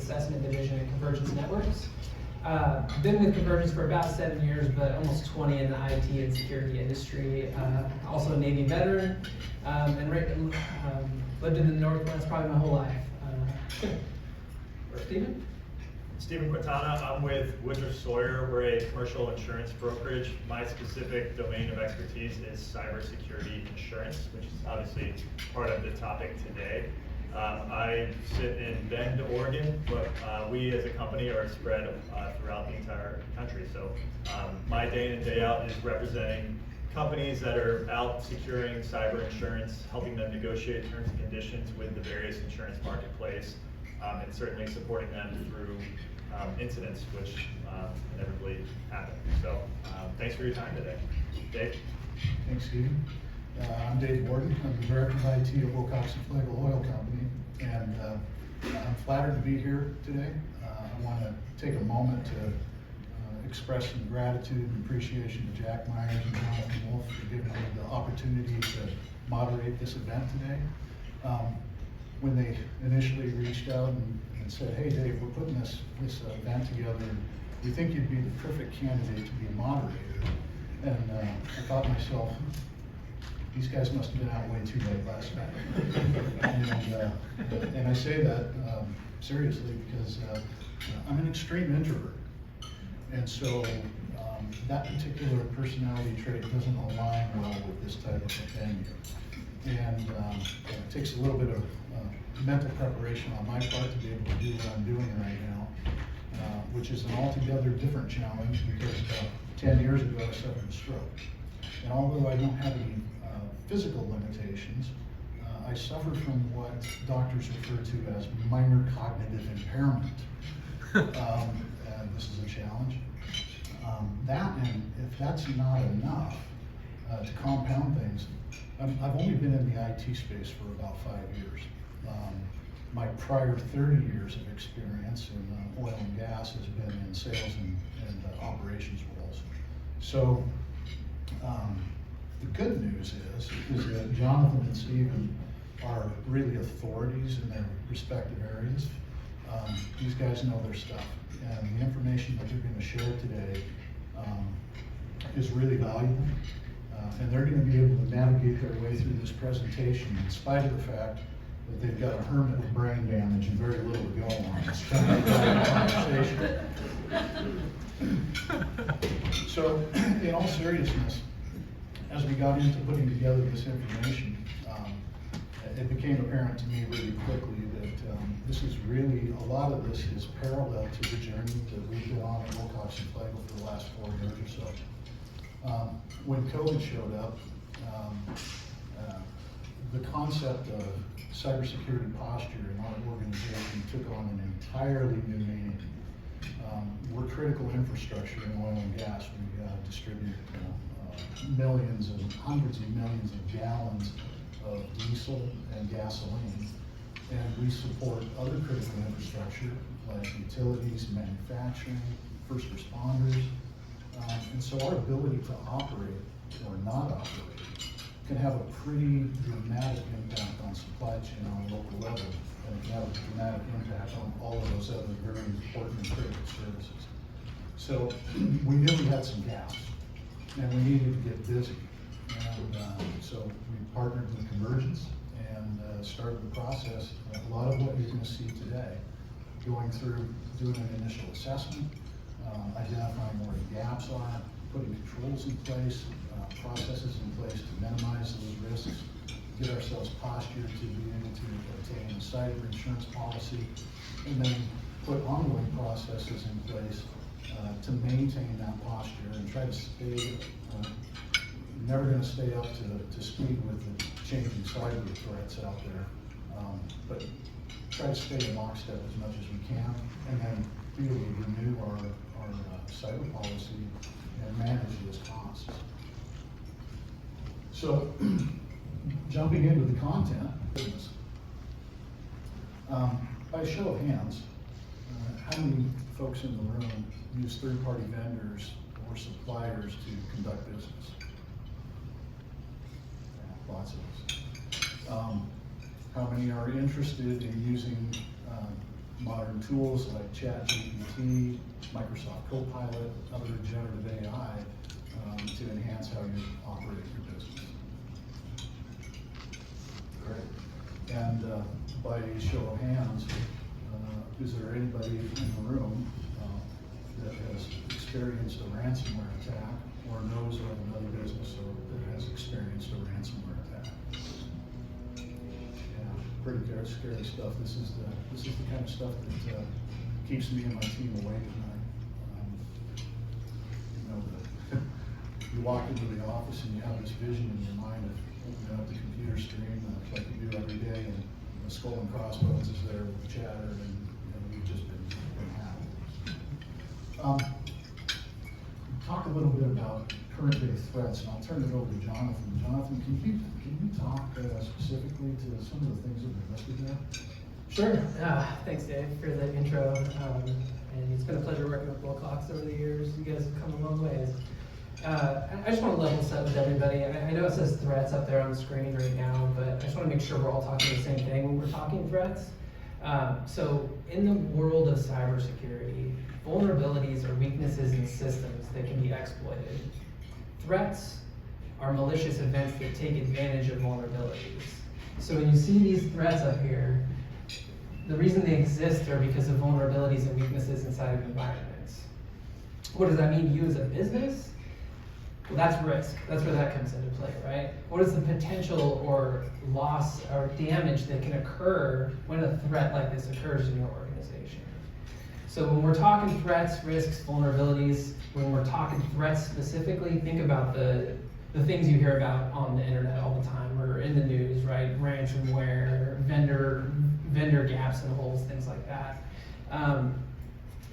Assessment Division at Convergence Networks. Been with Convergence for about 7 years, but almost 20 in the IT and security industry. Also a Navy veteran, and lived in the Northwest probably my whole life. Stephen? Stephen Quintana. I'm with Woodruff Sawyer. We're a commercial insurance brokerage. My specific domain of expertise is cybersecurity insurance, which is obviously part of the topic today. I sit in Bend, Oregon, but we as a company are spread throughout the entire country. So my day in and day out is representing companies that are out securing cyber insurance, helping them negotiate terms and conditions with the various insurance marketplace, and certainly supporting them through incidents which inevitably happen. So thanks for your time today. Dave? Thanks, Stephen. I'm Dave Borden. I'm the Director of IT at Wilcox Flegel Oil Co. And I'm flattered to be here today. I want to take a moment to express some gratitude and appreciation to Jack Myers and Jonathan Wolff for giving me the opportunity to moderate this event today. When they initially reached out and said, "Hey Dave, we're putting this event together, we think you'd be the perfect candidate to be a moderator." And I thought to myself, these guys must have been out way too late last night. And I say that seriously because I'm an extreme introvert. And so that particular personality trait doesn't align well with this type of a venue. And it takes a little bit of mental preparation on my part to be able to do what I'm doing right now, which is an altogether different challenge because 10 years ago I suffered a stroke. And although I don't have any physical limitations, I suffer from what doctors refer to as minor cognitive impairment. And this is a challenge. And if that's not enough to compound things, I've only been in the IT space for about 5 years. My prior 30 years of experience in oil and gas has been in sales and operations roles. So the good news is that Jonathan and Stephen are really authorities in their respective areas. These guys know their stuff, and the information that they're going to share today is really valuable. And they're going to be able to navigate their way through this presentation in spite of the fact that they've got a hermit with brain damage and very little to go on. It's kind of a conversation. So, in all seriousness, as we got into putting together this information, it became apparent to me really quickly that this is really, a lot of this is parallel to the journey that we've been on at Wilcox Flegel for the last 4 years or so. When COVID showed up, the concept of cybersecurity posture in our organization took on an entirely new meaning. We're critical infrastructure in oil and gas. We distribute millions and hundreds of millions of gallons of diesel and gasoline, and we support other critical infrastructure like utilities, manufacturing, first responders, and so our ability to operate or not operate can have a pretty dramatic impact on supply chain on a local level, and it can have a dramatic impact on all of those other very important and critical services. So we knew we had some gaps, and we needed to get busy. And so we partnered with Convergence and started the process. A lot of what you're going to see today, going through doing an initial assessment, identifying where the gaps are, putting controls in place, processes in place to minimize those risks, get ourselves postured to be able to obtain a cyber insurance policy, and then put ongoing processes in place to maintain that posture and try to stay, never going to stay up to speed with the changing cyber threats out there, but try to stay in lockstep as much as we can, and then be able to renew our cyber policy and manage those costs. So, jumping into the content, by a show of hands, how many folks in the room use third-party vendors or suppliers to conduct business? Lots of us. How many are interested in using modern tools like ChatGPT, Microsoft Copilot, other generative AI to enhance how you operate your business. Great. And by show of hands, is there anybody in the room that has experienced a ransomware attack or knows of another business that has experienced a ransomware attack? Yeah, pretty scary stuff. This is the kind of stuff that keeps me and my team awake at night. You walk into the office and you have this vision in your mind of opening up the computer screen like you do every day, and the skull and crossbones is there with the chatter, and we've just been hacked. Talk a little bit about current day threats, and I'll turn it over to Jonathan. Jonathan, can you talk specifically to some of the things that are listed there? Sure. Thanks, Dave, for the intro. And it's been a pleasure working with Wilcox over the years. You guys have come a long ways. I just want to level set with everybody. I know it says threats up there on the screen right now, but I just want to make sure we're all talking the same thing when we're talking threats. So in the world of cybersecurity, vulnerabilities are weaknesses in systems that can be exploited. Threats are malicious events that take advantage of vulnerabilities. So when you see these threats up here, the reason they exist are because of vulnerabilities and weaknesses inside of environments. What does that mean to you as a business? Well, that's risk. That's where that comes into play, right? What is the potential or loss or damage that can occur when a threat like this occurs in your organization? So when we're talking threats, risks, vulnerabilities, when we're talking threats specifically, think about the things you hear about on the internet all the time or in the news, right? Ransomware, vendor gaps and holes, things like that.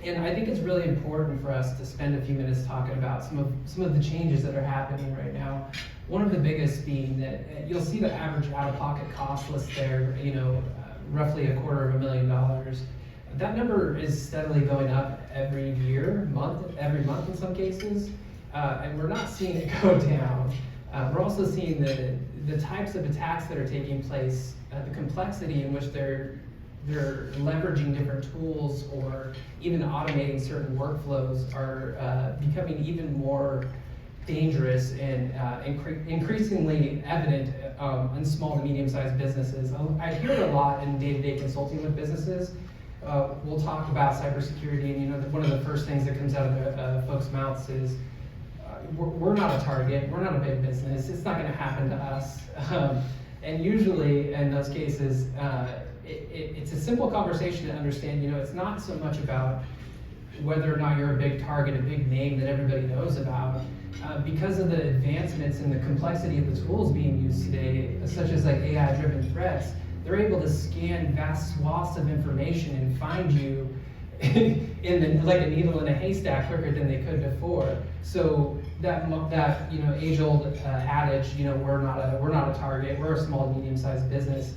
And I think it's really important for us to spend a few minutes talking about some of the changes that are happening right now. One of the biggest being that you'll see the average out-of-pocket cost list there, roughly $250,000. That number is steadily going up every month in some cases, and we're not seeing it go down. We're also seeing the types of attacks that are taking place, the complexity in which they're leveraging different tools or even automating certain workflows are becoming even more dangerous and increasingly evident in small to medium-sized businesses. I hear it a lot in day-to-day consulting with businesses. We'll talk about cybersecurity, and one of the first things that comes out of folks' mouths is, we're not a target, we're not a big business, it's not going to happen to us. And usually in those cases, it's a simple conversation to understand. It's not so much about whether or not you're a big target, a big name that everybody knows about. Because of the advancements and the complexity of the tools being used today, such as like AI-driven threats, they're able to scan vast swaths of information and find you like a needle in a haystack quicker than they could before. So that age-old adage, we're not a target, we're a small to medium-sized business,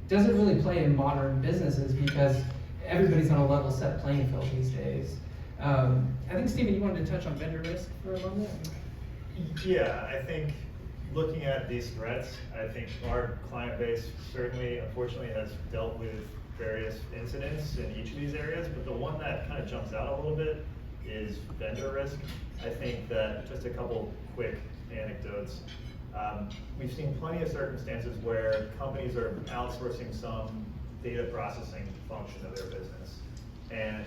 doesn't really play in modern businesses because everybody's on a level set playing field these days. I think, Stephen, you wanted to touch on vendor risk for a moment? Yeah, I think looking at these threats, I think our client base certainly, unfortunately, has dealt with various incidents in each of these areas, but the one that kind of jumps out a little bit is vendor risk. I think that just a couple quick anecdotes. We've seen plenty of circumstances where companies are outsourcing some data processing function of their business. And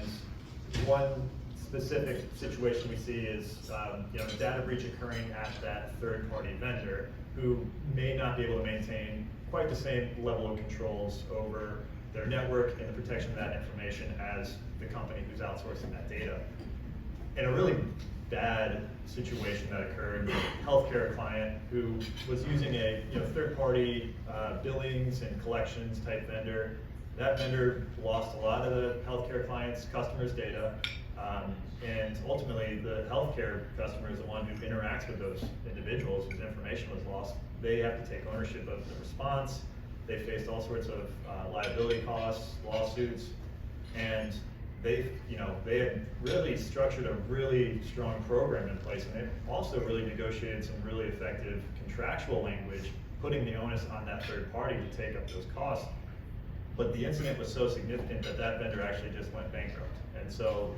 one specific situation we see is a data breach occurring at that third-party vendor who may not be able to maintain quite the same level of controls over their network and the protection of that information as the company who's outsourcing that data. And a really bad situation that occurred, a healthcare client who was using a third-party billings and collections type vendor. That vendor lost a lot of the healthcare client's customers' data, and ultimately the healthcare customer is the one who interacts with those individuals whose information was lost. They have to take ownership of the response. They faced all sorts of liability costs, lawsuits, and they had really structured a really strong program in place, and they've also really negotiated some really effective contractual language, putting the onus on that third party to take up those costs. but the incident was so significant that that vendor actually just went bankrupt. And so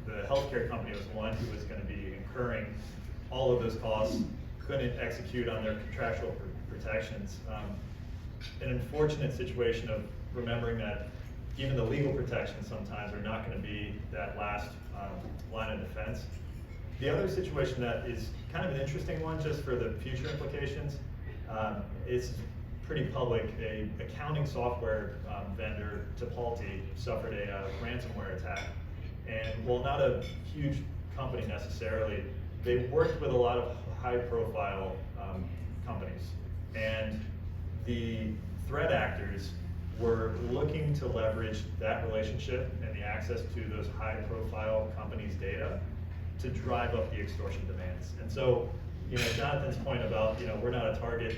the healthcare company was the one who was going to be incurring all of those costs, couldn't execute on their contractual protections. An unfortunate situation of remembering that even the legal protections sometimes are not going to be that last line of defense. The other situation that is kind of an interesting one just for the future implications is pretty public. A accounting software vendor, Tipalti, suffered a ransomware attack. And while not a huge company necessarily, they worked with a lot of high-profile companies. And the threat actors were looking to leverage that relationship and the access to those high-profile companies' data to drive up the extortion demands. And so, Jonathan's point about, we're not a target.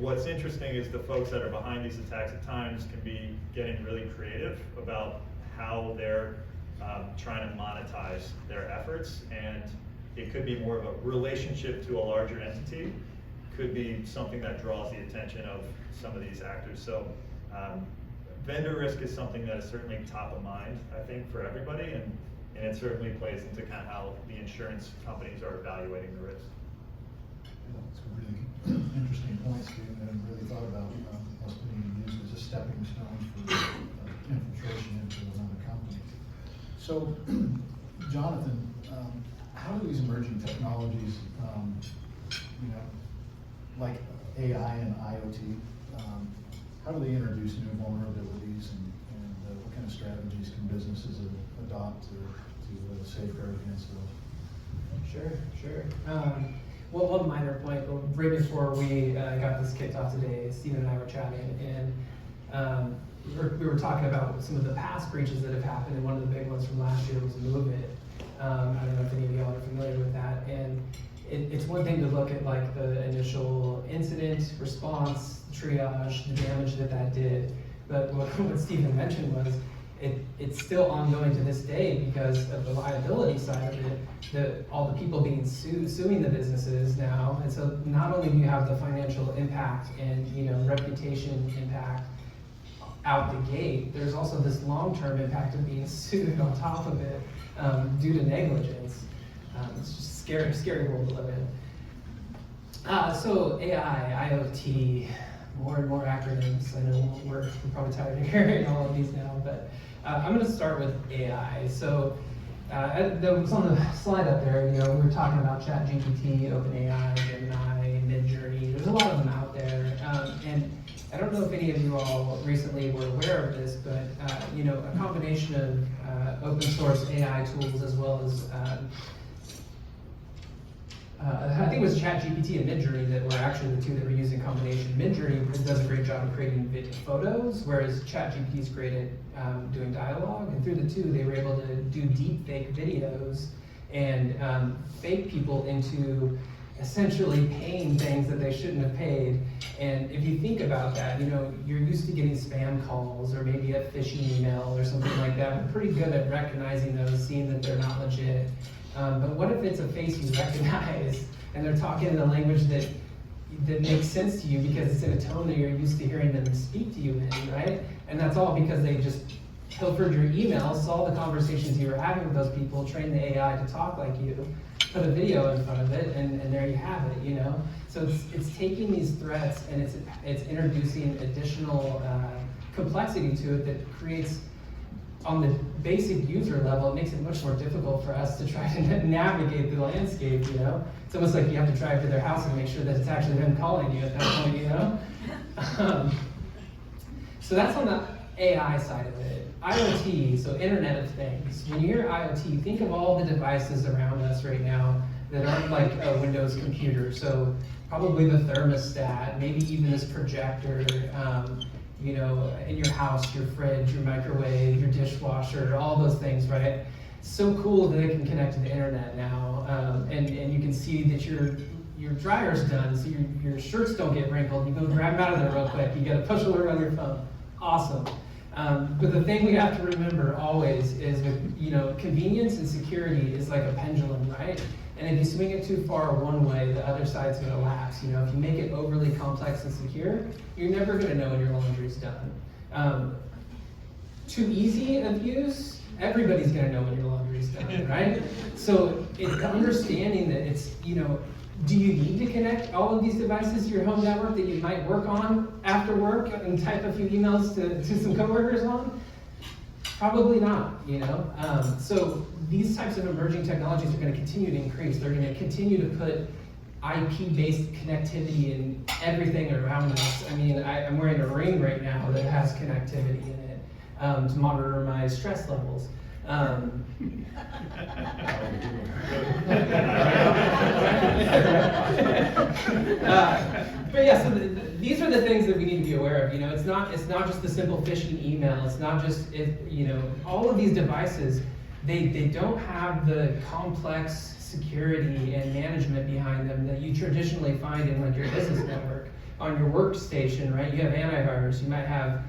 What's interesting is the folks that are behind these attacks at times can be getting really creative about how they're trying to monetize their efforts, and it could be more of a relationship to a larger entity, could be something that draws the attention of some of these actors. So vendor risk is something that is certainly top of mind, I think, for everybody, and it certainly plays into kind of how the insurance companies are evaluating the risk. That's a really interesting point, Steve. I hadn't really thought about us being used as a stepping stone for infiltration into another company. So, Jonathan, how do these emerging technologies, like AI and IoT, how do they introduce new vulnerabilities, and what kind of strategies can businesses adopt to safeguard against those? Sure. Well, one minor point, right before we got this kicked off today, Stephen and I were chatting, and we were talking about some of the past breaches that have happened, and one of the big ones from last year was MoveIt. I don't know if any of y'all are familiar with that, and it's one thing to look at like the initial incident response, triage, the damage that did, but what Stephen mentioned was it's still ongoing to this day because of the liability side of it, all the people being suing the businesses now, and so not only do you have the financial impact and reputation impact out the gate, there's also this long-term impact of being sued on top of it due to negligence. It's just a scary world to live in. So AI, IoT, more and more acronyms. I know we're probably tired of hearing all of these now, but I'm going to start with AI. So that was on the slide up there. We were talking about ChatGPT, OpenAI, Gemini, Midjourney. There's a lot of them out there, and I don't know if any of you all recently were aware of this, but a combination of open source AI tools as well as I think it was ChatGPT and Midjourney that were actually the two that were used in combination. Midjourney does a great job of creating photos, whereas ChatGPT is great at doing dialogue. And through the two, they were able to do deep fake videos and fake people into essentially paying things that they shouldn't have paid. And if you think about that, you're used to getting spam calls or maybe a phishing email or something like that. We're pretty good at recognizing those, seeing that they're not legit. But what if it's a face you recognize and they're talking in a language that makes sense to you because it's in a tone that you're used to hearing them speak to you in, right? And that's all because they just pilfered your emails, saw the conversations you were having with those people, trained the AI to talk like you, put a video in front of it, and there you have it, So it's taking these threats and it's introducing additional complexity to it that creates, on the basic user level, it makes it much more difficult for us to try to navigate the landscape, It's almost like you have to drive to their house and make sure that it's actually them calling you at that point, So that's on the AI side of it. IoT, so Internet of Things. When you hear IoT, think of all the devices around us right now that aren't like a Windows computer. So probably the thermostat, maybe even this projector, in your house, your fridge, your microwave, your dishwasher, all those things, right? So cool that they can connect to the internet now, and you can see that your dryer's done, so your shirts don't get wrinkled. You go grab them out of there real quick. You get a push alert on your phone. Awesome. But the thing we have to remember always is with convenience and security is like a pendulum, right? And if you swing it too far one way, the other side's going to lapse. If you make it overly complex and secure, you're never going to know when your laundry's done. too easy of use, everybody's gonna know when your laundry's done, right? So it's the understanding that it's, do you need to connect all of these devices to your home network that you might work on after work and type a few emails to some coworkers on? Probably not, So these types of emerging technologies are gonna continue to increase. They're gonna continue to put IP-based connectivity in everything around us. I mean, I'm wearing a ring right now that has connectivity in it to monitor my stress levels. But yeah, so these are the things that we need to be aware of. It's not just the simple phishing email. It's not just all of these devices. They don't have the complex security and management behind them that you traditionally find in like your business network. On your workstation, right? You have antivirus. You might have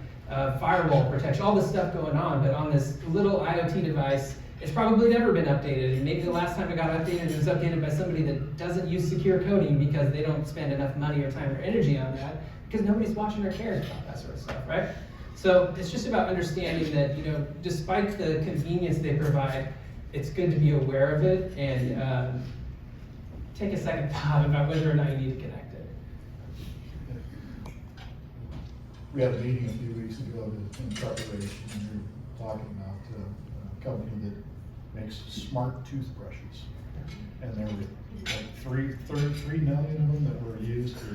firewall protection. All this stuff going on, but on this little IoT device, it's probably never been updated. And maybe the last time it got updated, it was updated by somebody that doesn't use secure coding because they don't spend enough money or time or energy on that because nobody's watching or cares about that sort of stuff, right? So it's just about understanding that, despite the convenience they provide, it's good to be aware of it and take a second thought about whether or not you need to connect it. We had a meeting a few weeks ago in preparation, and we were talking about a company that makes smart toothbrushes. And there were like 3 million of them that were used to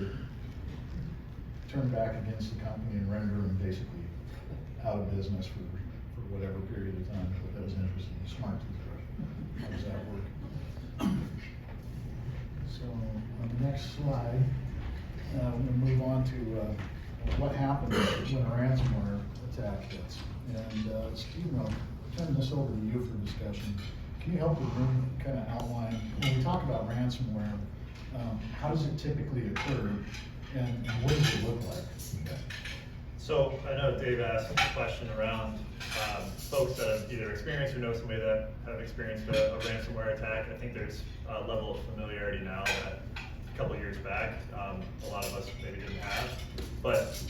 turn back against the company and render them basically out of business for whatever period of time. But that was interesting. Smart toothbrush. How does that work? So on the next slide, we're going to move on to what happens when a ransomware attack hits. And Steve, I'll turn this over to you for discussion. Can you help the room kind of outline, when we talk about ransomware, how does it typically occur and what does it look like? So I know Dave asked a question around folks that have either experienced or know somebody that have experienced a ransomware attack. I think there's a level of familiarity now that a couple years back, a lot of us maybe didn't have. But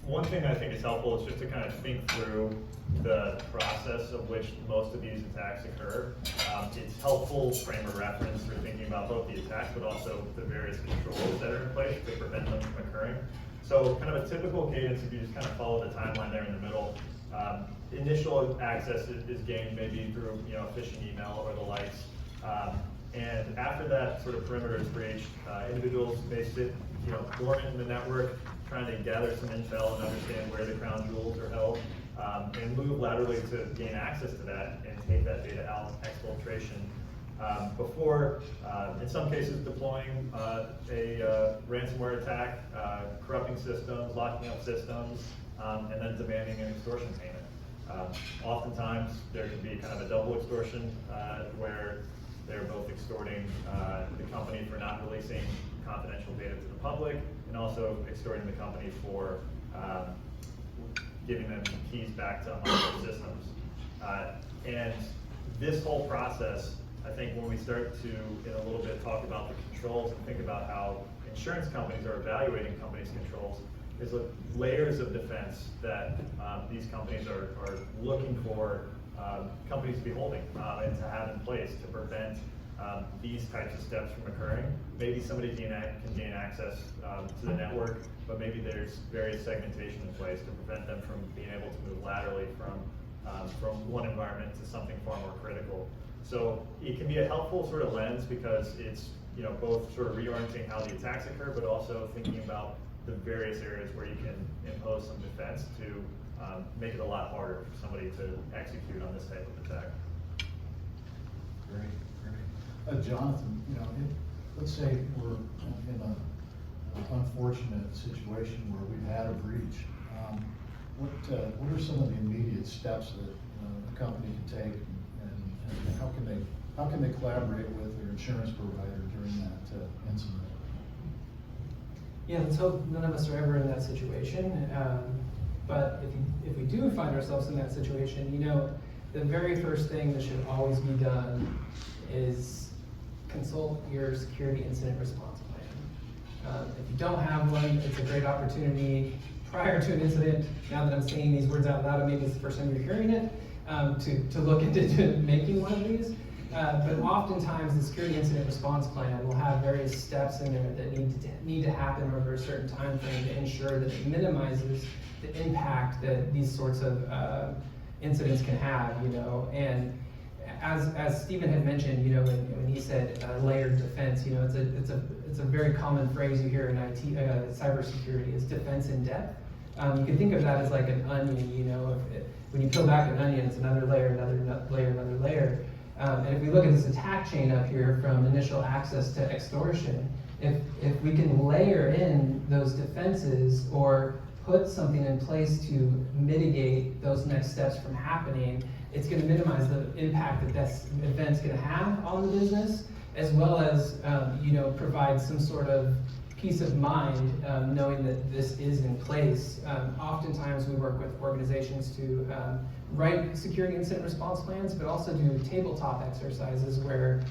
one thing I think is helpful is just to kind of think through the process of which most of these attacks occur. It's helpful frame of reference for thinking about both the attacks, but also the various controls that are in place to prevent them from occurring. So kind of a typical cadence, if you just kind of follow the timeline there in the middle, initial access is gained maybe through a phishing email or the likes. And after that sort of perimeter is breached, individuals may sit dormant in the network, trying to gather some intel and understand where the crown jewels are held, and move laterally to gain access to that and take that data out, exfiltration, before, in some cases, deploying a ransomware attack, corrupting systems, locking up systems, and then demanding an extortion payment. Oftentimes, there can be kind of a double extortion where they're both extorting the company for not releasing confidential data to the public, and also extorting the company for giving them keys back to unlawful systems. And this whole process, I think when we start to, in a little bit, talk about the controls and think about how insurance companies are evaluating companies' controls, there's layers of defense that these companies are looking for companies to be holding and to have in place to prevent these types of steps from occurring. Maybe somebody can gain access to the network, but maybe there's various segmentation in place to prevent them from being able to move laterally from one environment to something far more critical. So it can be a helpful sort of lens because it's both sort of reorienting how the attacks occur, but also thinking about the various areas where you can impose some defense to make it a lot harder for somebody to execute on this type of attack. Great. Jonathan, let's say we're in an unfortunate situation where we've had a breach. What are some of the immediate steps that a company can take, and how can they collaborate with their insurance provider during that incident? Yeah, let's hope none of us are ever in that situation. But if we do find ourselves in that situation, the very first thing that should always be done is consult your security incident response plan. If you don't have one, it's a great opportunity prior to an incident, now that I'm saying these words out loud, and maybe it's the first time you're hearing it, to look into making one of these. But oftentimes the security incident response plan will have various steps in there that need to happen over a certain time frame to ensure that it minimizes the impact that these sorts of incidents can have, you know. And as Stephen had mentioned, you know, when he said layered defense, you know, it's a very common phrase you hear in IT, cybersecurity is defense in depth. You can think of that as like an onion, you know. When you peel back an onion, it's another layer, another layer, another layer. And if we look at this attack chain up here from initial access to extortion, if we can layer in those defenses or put something in place to mitigate those next steps from happening, it's going to minimize the impact that this event's going to have on the business, as well as you know, provide some sort of peace of mind knowing that this is in place. Oftentimes we work with organizations to write security incident response plans, but also do tabletop exercises where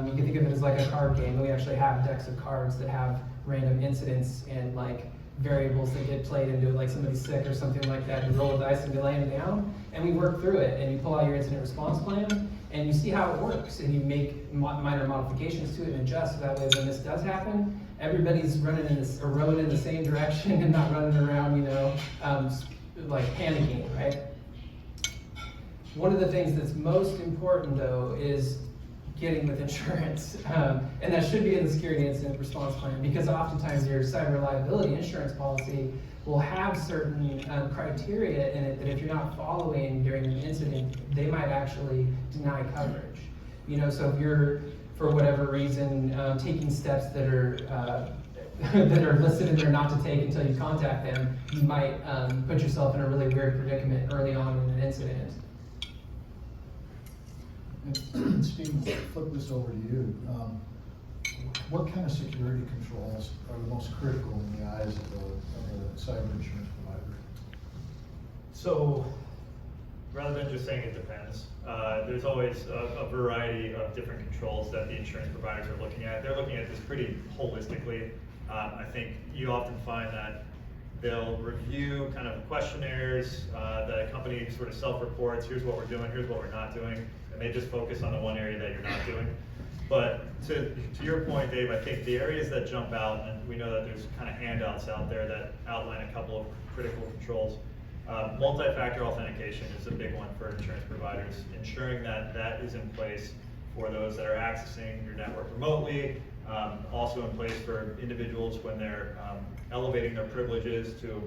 you can think of it as like a card game, and we actually have decks of cards that have random incidents and like variables that get played into it, like somebody's sick or something like that. You roll a dice and you lay them down, and we work through it, and you pull out your incident response plan, and you see how it works, and you make minor modifications to it and adjust, so that way when this does happen, everybody's running in this, or rowing in the same direction and not running around, you know, like panicking, right? One of the things that's most important though is getting with insurance, and that should be in the security incident response plan, because oftentimes your cyber liability insurance policy will have certain criteria in it that if you're not following during an incident, they might actually deny coverage. You know, so if you're, for whatever reason, taking steps that are that are listed in there not to take until you contact them, you might put yourself in a really weird predicament early on in an incident. And Steve, flip this over to you. What kind of security controls are the most critical in the eyes of a cyber insurance provider? So, rather than just saying it depends, there's always a variety of different controls that the insurance providers are looking at. They're looking at this pretty holistically. I think you often find that they'll review kind of questionnaires that a company sort of self-reports, here's what we're doing, here's what we're not doing, and they just focus on the one area that you're not doing. But to your point, Dave, I think the areas that jump out, and we know that there's kind of handouts out there that outline a couple of critical controls. Multi-factor authentication is a big one for insurance providers, ensuring that that is in place for those that are accessing your network remotely, also in place for individuals when they're elevating their privileges to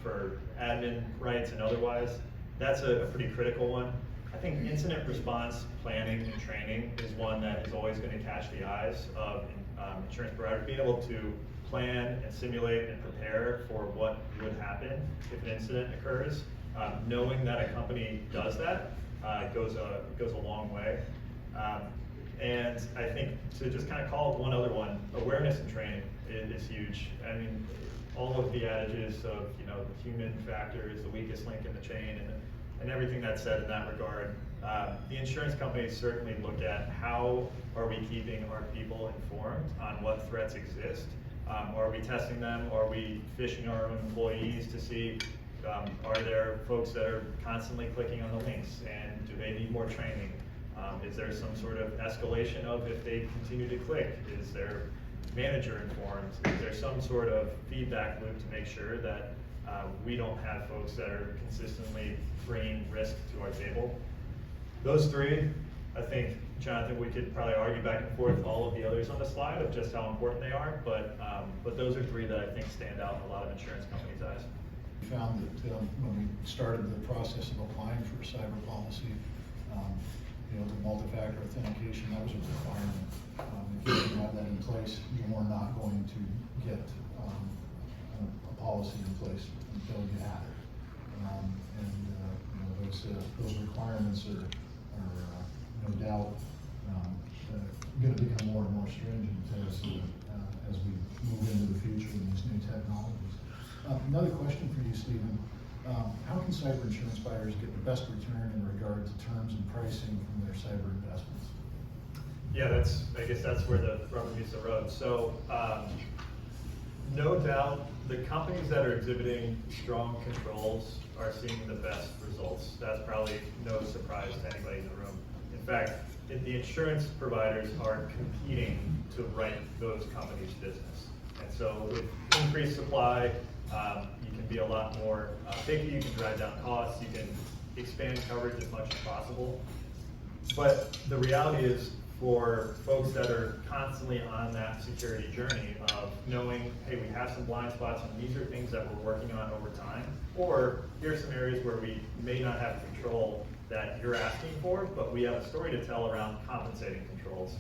for admin rights and otherwise. That's a pretty critical one. I think incident response planning and training is one that is always going to catch the eyes of insurance providers. Being able to plan and simulate and prepare for what would happen if an incident occurs. Knowing that a company does that goes a long way. And I think to just kind of call one other one, awareness and training is huge. I mean, all of the adages of, you know, the human factor is the weakest link in the chain, and everything that's said in that regard. The insurance companies certainly look at how are we keeping our people informed on what threats exist. Are we testing them? Are we phishing our own employees to see, are there folks that are constantly clicking on the links, and do they need more training? Is there some sort of escalation of if they continue to click? Is their manager informed? Is there some sort of feedback loop to make sure that we don't have folks that are consistently bringing risk to our table? Those three, I think, Jonathan, we could probably argue back and forth all of the others on the slide of just how important they are, but those are three that I think stand out in a lot of insurance companies' eyes. We found that when we started the process of applying for a cyber policy, you know, the multi-factor authentication, that was a requirement. If you didn't have that in place, you were not going to get a policy in place until you had it. You know, those requirements are no doubt going to become more and more stringent as we move into the future in these new technologies. Another question for you, Stephen. How can cyber insurance buyers get the best return in regard to terms and pricing from their cyber investments? Yeah, I guess that's where the rubber meets the road. So No doubt, the companies that are exhibiting strong controls are seeing the best results. That's probably no surprise to anybody in the room. In fact, the insurance providers are competing to write those companies' business. And so with increased supply, you can be a lot more picky, you can drive down costs, you can expand coverage as much as possible. But the reality is, for folks that are constantly on that security journey of knowing, hey, we have some blind spots and these are things that we're working on over time, or here's some areas where we may not have control that you're asking for, but we have a story to tell around compensating controls.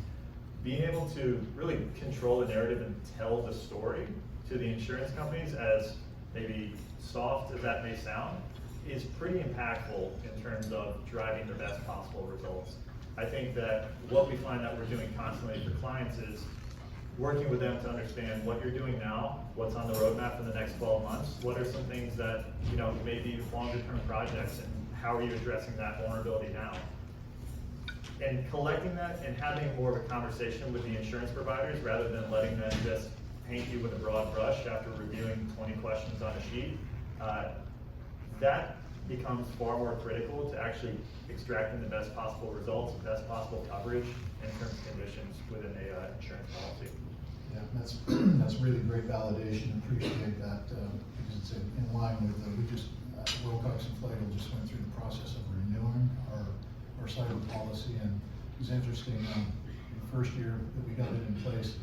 Being able to really control the narrative and tell the story to the insurance companies, as maybe soft as that may sound, is pretty impactful in terms of driving the best possible results. I think that what we find that we're doing constantly for clients is working with them to understand what you're doing now, what's on the roadmap for the next 12 months, what are some things that may be longer term projects, and how are you addressing that vulnerability now? And collecting that and having more of a conversation with the insurance providers rather than letting them just paint you with a broad brush after reviewing 20 questions on a sheet, that becomes far more critical to actually extracting the best possible results, best possible coverage in terms and conditions within a insurance policy. Yeah, that's really great validation. Appreciate that because it's in line with Wilcox and Flegel just went through the process of renewing our cyber policy, and it was interesting. The first year that we got it in place,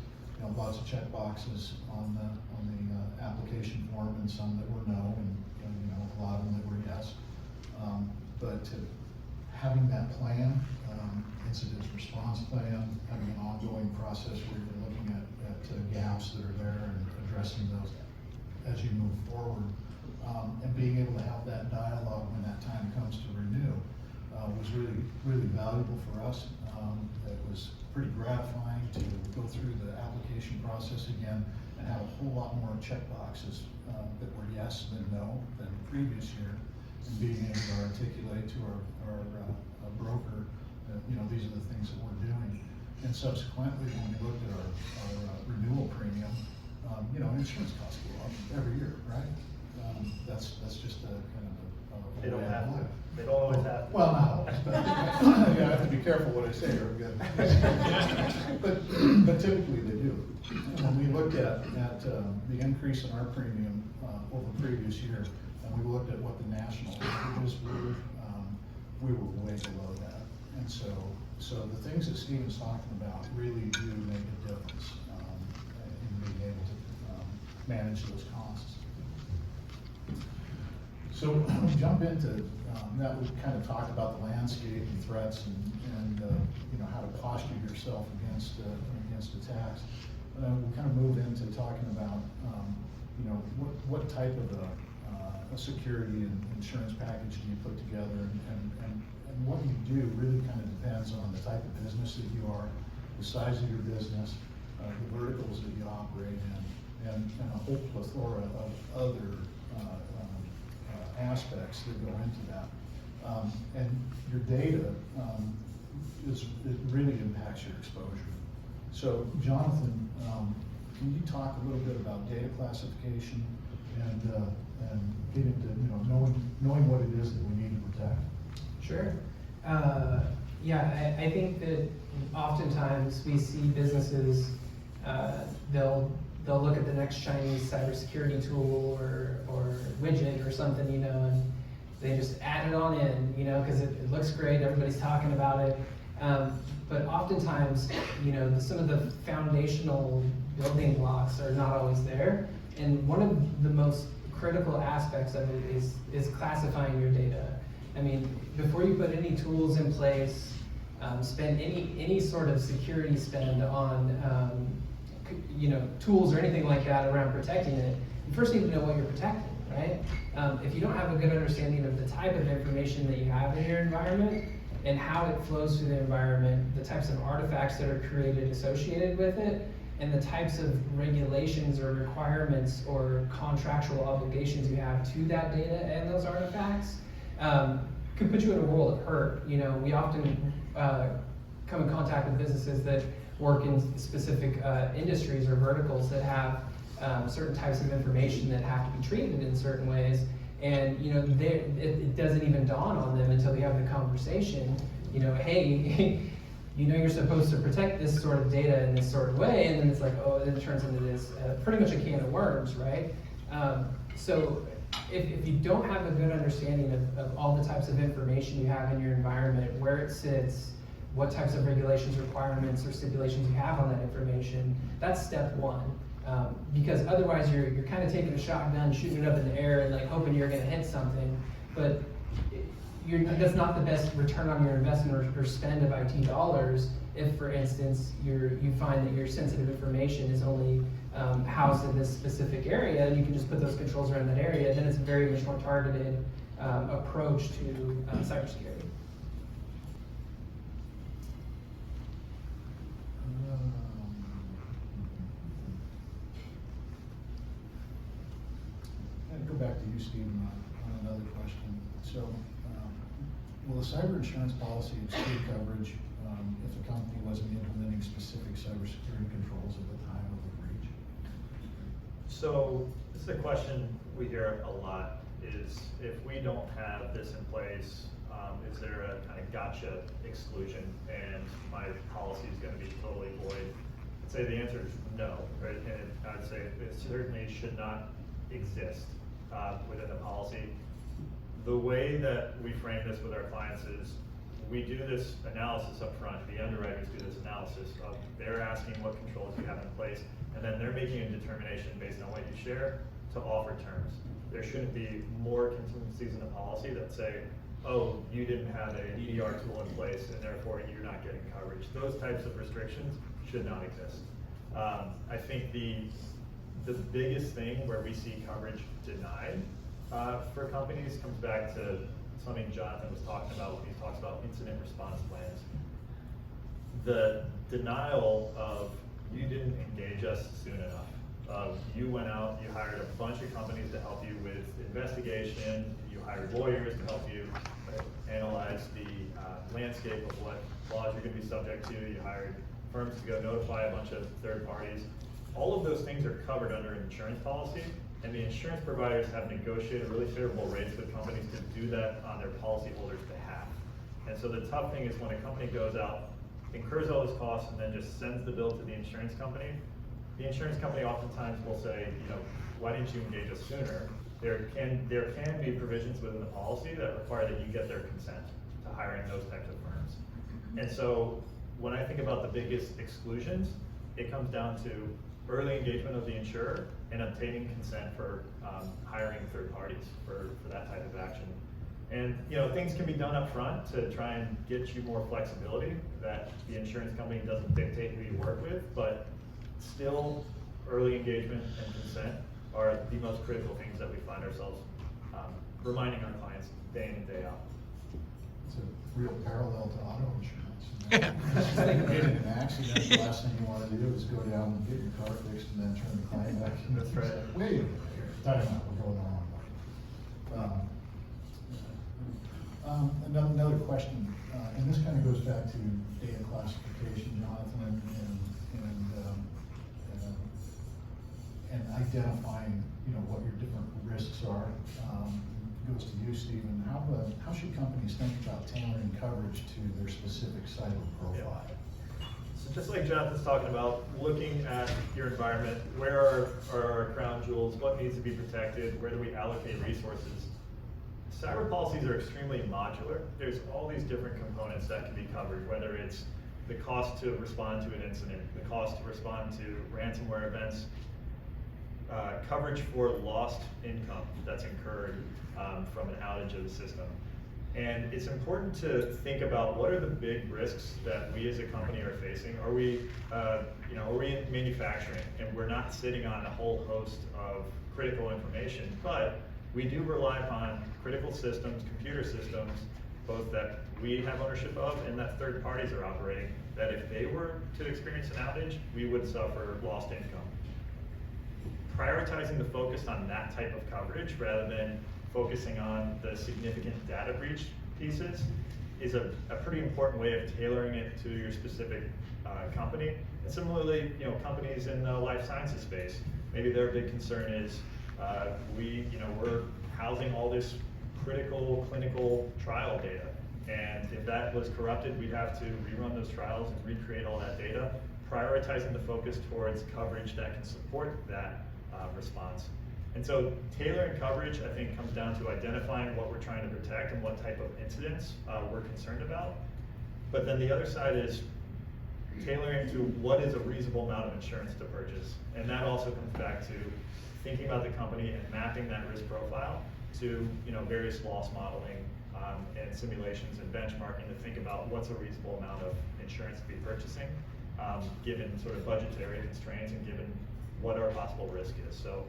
lots of check boxes on the application form, and some that were no, and a lot of them that were yes. But having that plan, incident response plan, having an ongoing process where you're looking at gaps that are there and addressing those as you move forward, and being able to have that dialogue when that time comes to renew was really, really valuable for us. It was pretty gratifying to go through the application process again and have a whole lot more check boxes that were yes than no than the previous year, and being able to articulate to our broker that these are the things that we're doing. And subsequently, when we looked at our renewal premium, insurance costs go up every year, right? That's just a kind of a They don't way of have to. life. They don't always have to. Well, not always, but I have to be careful what I say, or I'm good. But typically they do. And when we looked at the increase in our premium over previous year, and we looked at what the national averages were, we were way below that. And so the things that Stephen's talking about really do make a difference in being able to manage those costs. So we jump into that. We kind of talked about the landscape and threats and how to posture yourself against attacks. We'll kind of move into talking about what type of a security and insurance package do you put together, and what you do really kind of depends on the type of business that you are, the size of your business, the verticals that you operate in, and a whole plethora of other aspects that go into that. And your data it really impacts your exposure. So Jonathan, can you talk a little bit about data classification and get into knowing what it is that we need to protect? Sure. I think that oftentimes we see businesses, they'll look at the next Chinese cybersecurity tool or widget or something, and they just add it on in, because it looks great, everybody's talking about it. But oftentimes, some of the foundational building blocks are not always there. And one of the most critical aspects of it is classifying your data. I mean, before you put any tools in place, spend any sort of security spend on tools or anything like that around protecting it, you first need to know what you're protecting, right? If you don't have a good understanding of the type of information that you have in your environment and how it flows through the environment, the types of artifacts that are created associated with it, and the types of regulations or requirements or contractual obligations you have to that data and those artifacts, could put you in a world of hurt. We often come in contact with businesses that work in specific industries or verticals that have certain types of information that have to be treated in certain ways. And you know, it doesn't even dawn on them until they have the conversation. You know, hey, you know you're supposed to protect this sort of data in this sort of way, and then it's like, oh, then it turns into this pretty much a can of worms, right? So if you don't have a good understanding of all the types of information you have in your environment, where it sits, what types of regulations, requirements, or stipulations you have on that information, that's step one. Because otherwise you're kind of taking a shotgun, shooting it up in the air, and like hoping you're going to hit something, but that's not the best return on your investment or spend of IT dollars. If, for instance, you find that your sensitive information is only housed in this specific area, and you can just put those controls around that area, then it's a very much more targeted approach to cybersecurity. I'd go back to you, Stephen, on another question. So, will a cyber insurance policy exclude coverage if a company wasn't implementing specific cybersecurity controls at the time of the breach? So this is a question we hear a lot, is if we don't have this in place, is there a kind of gotcha exclusion and my policy is going to be totally void? I'd say the answer is no, right? And I'd say it certainly should not exist within the policy. The way that we frame this with our clients is we do this analysis up front. The underwriters do this analysis of they're asking what controls you have in place, and then they're making a determination based on what you share to offer terms. There shouldn't be more contingencies in the policy that say, oh, you didn't have an EDR tool in place and therefore you're not getting coverage. Those types of restrictions should not exist. I think the biggest thing where we see coverage denied for companies comes back to something Jonathan was talking about when he talks about incident response plans. The denial of you didn't engage us soon enough. You went out, you hired a bunch of companies to help you with investigation, you hired lawyers to help you analyze the landscape of what laws you're going to be subject to, you hired firms to go notify a bunch of third parties. All of those things are covered under an insurance policy, and the insurance providers have negotiated really favorable rates with companies to do that on their policyholders' behalf. And so the tough thing is when a company goes out, incurs all those costs, and then just sends the bill to the insurance company, the insurance company oftentimes will say, you know, why didn't you engage us sooner? There can be provisions within the policy that require that you get their consent to hiring those types of firms. And so when I think about the biggest exclusions, it comes down to early engagement of the insurer and obtaining consent for hiring third parties for that type of action. And you know, things can be done up front to try and get you more flexibility that the insurance company doesn't dictate who you work with, but still early engagement and consent are the most critical things that we find ourselves reminding our clients day in and day out. It's a real parallel to auto insurance. In an accident, the last thing you want to do is go down and get your car fixed and then turn the claim back in. That's right. Wait a minute here. Time out, we're going the wrong way. Another question, and this kind of goes back to data classification, Jonathan, and identifying, you know, what your different risks are. Goes to you, Stephen. How should companies think about tailoring coverage to their specific cyber profile? So just like Jonathan's talking about, looking at your environment, where are our crown jewels, what needs to be protected, where do we allocate resources? Cyber policies are extremely modular. There's all these different components that can be covered, whether it's the cost to respond to an incident, the cost to respond to ransomware events, coverage for lost income that's incurred from an outage of the system. And it's important to think about what are the big risks that we as a company are facing. Are we, are we in manufacturing and we're not sitting on a whole host of critical information, but we do rely upon critical systems, computer systems, both that we have ownership of and that third parties are operating, that if they were to experience an outage, we would suffer lost income. Prioritizing the focus on that type of coverage rather than focusing on the significant data breach pieces is a pretty important way of tailoring it to your specific company. And similarly, companies in the life sciences space, maybe their big concern is we're housing all this critical clinical trial data. And if that was corrupted, we'd have to rerun those trials and recreate all that data, prioritizing the focus towards coverage that can support that response. And so tailoring coverage, I think, comes down to identifying what we're trying to protect and what type of incidents we're concerned about. But then the other side is tailoring to what is a reasonable amount of insurance to purchase. And that also comes back to thinking about the company and mapping that risk profile to various loss modeling and simulations and benchmarking to think about what's a reasonable amount of insurance to be purchasing, given sort of budgetary constraints and given what our possible risk is. So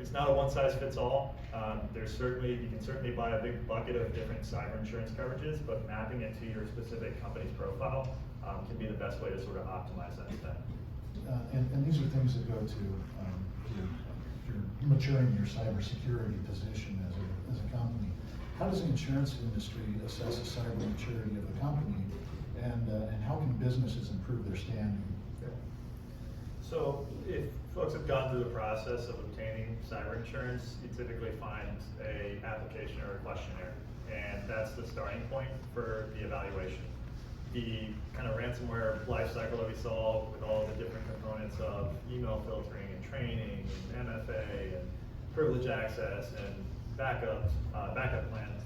it's not a one-size-fits-all. You can certainly buy a big bucket of different cyber insurance coverages, but mapping it to your specific company's profile can be the best way to sort of optimize that spend. And these are things that go to you're maturing your cybersecurity position as a company. How does the insurance industry assess the cyber maturity of the company, and how can businesses improve their standing? So if folks have gone through the process of obtaining cyber insurance, you typically find an application or a questionnaire, and that's the starting point for the evaluation. The kind of ransomware life cycle that we saw with all the different components of email filtering and training and MFA and privilege access and backup plans,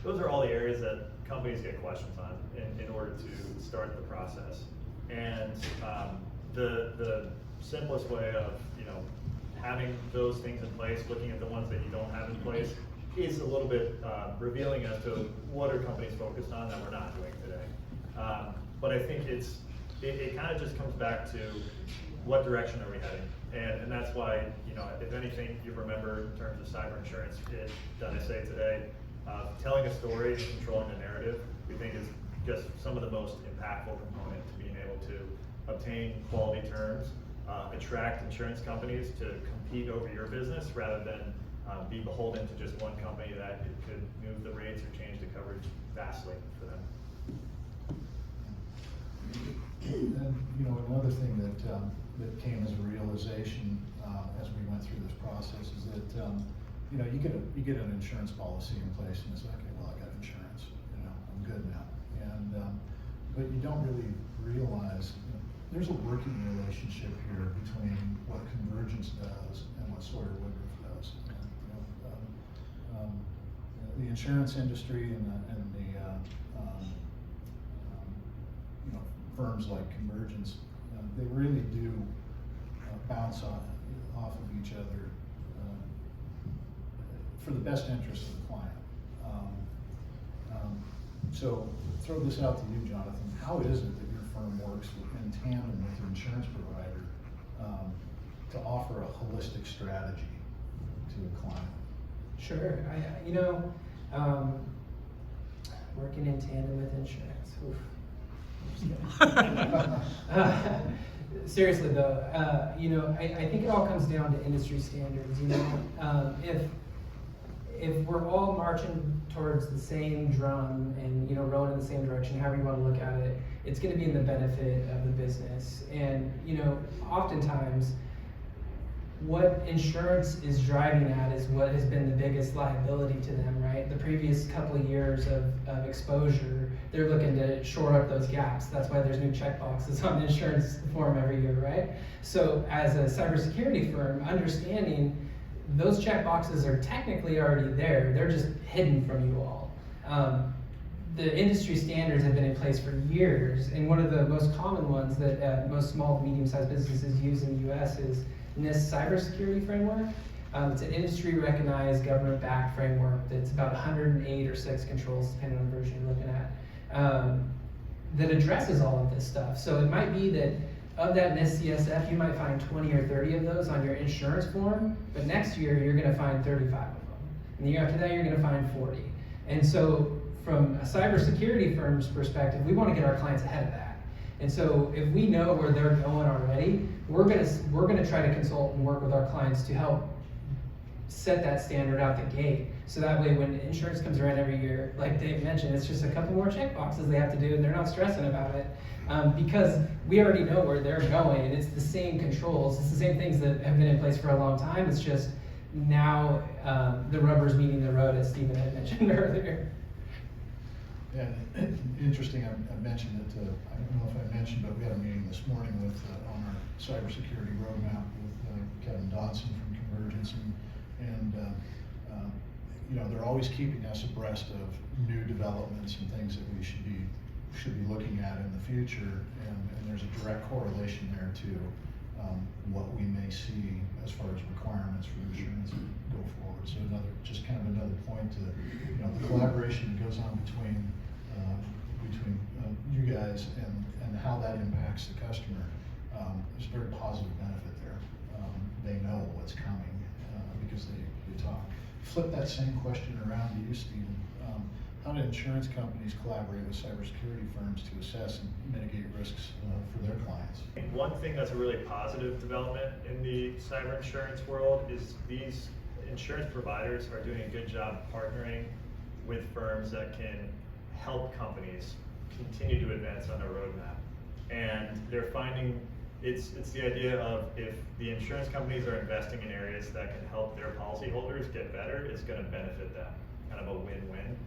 those are all the areas that companies get questions on in order to start the process. And the simplest way of having those things in place, looking at the ones that you don't have in place, is a little bit revealing as to what are companies focused on that we're not doing today. But I think it kind of just comes back to what direction are we heading, and that's why if anything you remember in terms of cyber insurance that I say today, telling a story, controlling the narrative, we think is just some of the most impactful component to being able to obtain quality terms, attract insurance companies to compete over your business rather than be beholden to just one company that could move the rates or change the coverage vastly for them. And another thing that came as a realization as we went through this process is that you get an insurance policy in place and it's like, okay, well, I got insurance, I'm good now. And but you don't really realize there's a working relationship here between what Convergence does and what Sawyer Woodruff does. The insurance industry and the firms like Convergence, they really do bounce off of each other for the best interest of the client. So throw this out to you, Jonathan. How is it that your firm works in tandem with your insurance provider to offer a holistic strategy to a client? Sure. Working in tandem with insurance. Oof. Seriously though, I think it all comes down to industry standards. If we're all marching towards the same drum and rowing in the same direction, however you want to look at it, it's going to be in the benefit of the business. And oftentimes, what insurance is driving at is what has been the biggest liability to them, right? The previous couple of years of exposure, they're looking to shore up those gaps. That's why there's new checkboxes on the insurance form every year, right? So as a cybersecurity firm, understanding those checkboxes are technically already there, they're just hidden from you all. The industry standards have been in place for years, and one of the most common ones that most small to medium-sized businesses use in the US is NIST Cybersecurity Framework. It's an industry-recognized, government-backed framework that's about 108 or 6 controls, depending on the version you're looking at, that addresses all of this stuff. So it might be that of that NIST CSF, you might find 20 or 30 of those on your insurance form, but next year you're going to find 35 of them. And the year after that, you're going to find 40. And so from a cybersecurity firm's perspective, we want to get our clients ahead of that. And so if we know where they're going already, we're gonna try to consult and work with our clients to help set that standard out the gate. So that way when insurance comes around every year, like Dave mentioned, it's just a couple more check boxes they have to do and they're not stressing about it. Because we already know where they're going, and it's the same controls, it's the same things that have been in place for a long time. It's just now the rubber's meeting the road, as Stephen had mentioned earlier. Yeah, interesting, I mentioned it, I don't know if I mentioned, but we had a meeting this morning with, on our cybersecurity roadmap with Kevin Dodson from Convergence, and you know, they're always keeping us abreast of new developments and things that we should be looking at in the future, and there's a direct correlation there to what we may see as far as requirements for insurance go forward. So just kind of another point to, you know, the collaboration that goes on between you guys and how that impacts the customer. There's a very positive benefit there. They know what's coming because they talk. Flip that same question around to you, Stephen. How do insurance companies collaborate with cybersecurity firms to assess and mitigate risks for their clients? One thing that's a really positive development in the cyber insurance world is these insurance providers are doing a good job partnering with firms that can help companies continue to advance on their roadmap. And they're finding it's the idea of, if the insurance companies are investing in areas that can help their policyholders get better, it's going to benefit them. Kind of a win-win.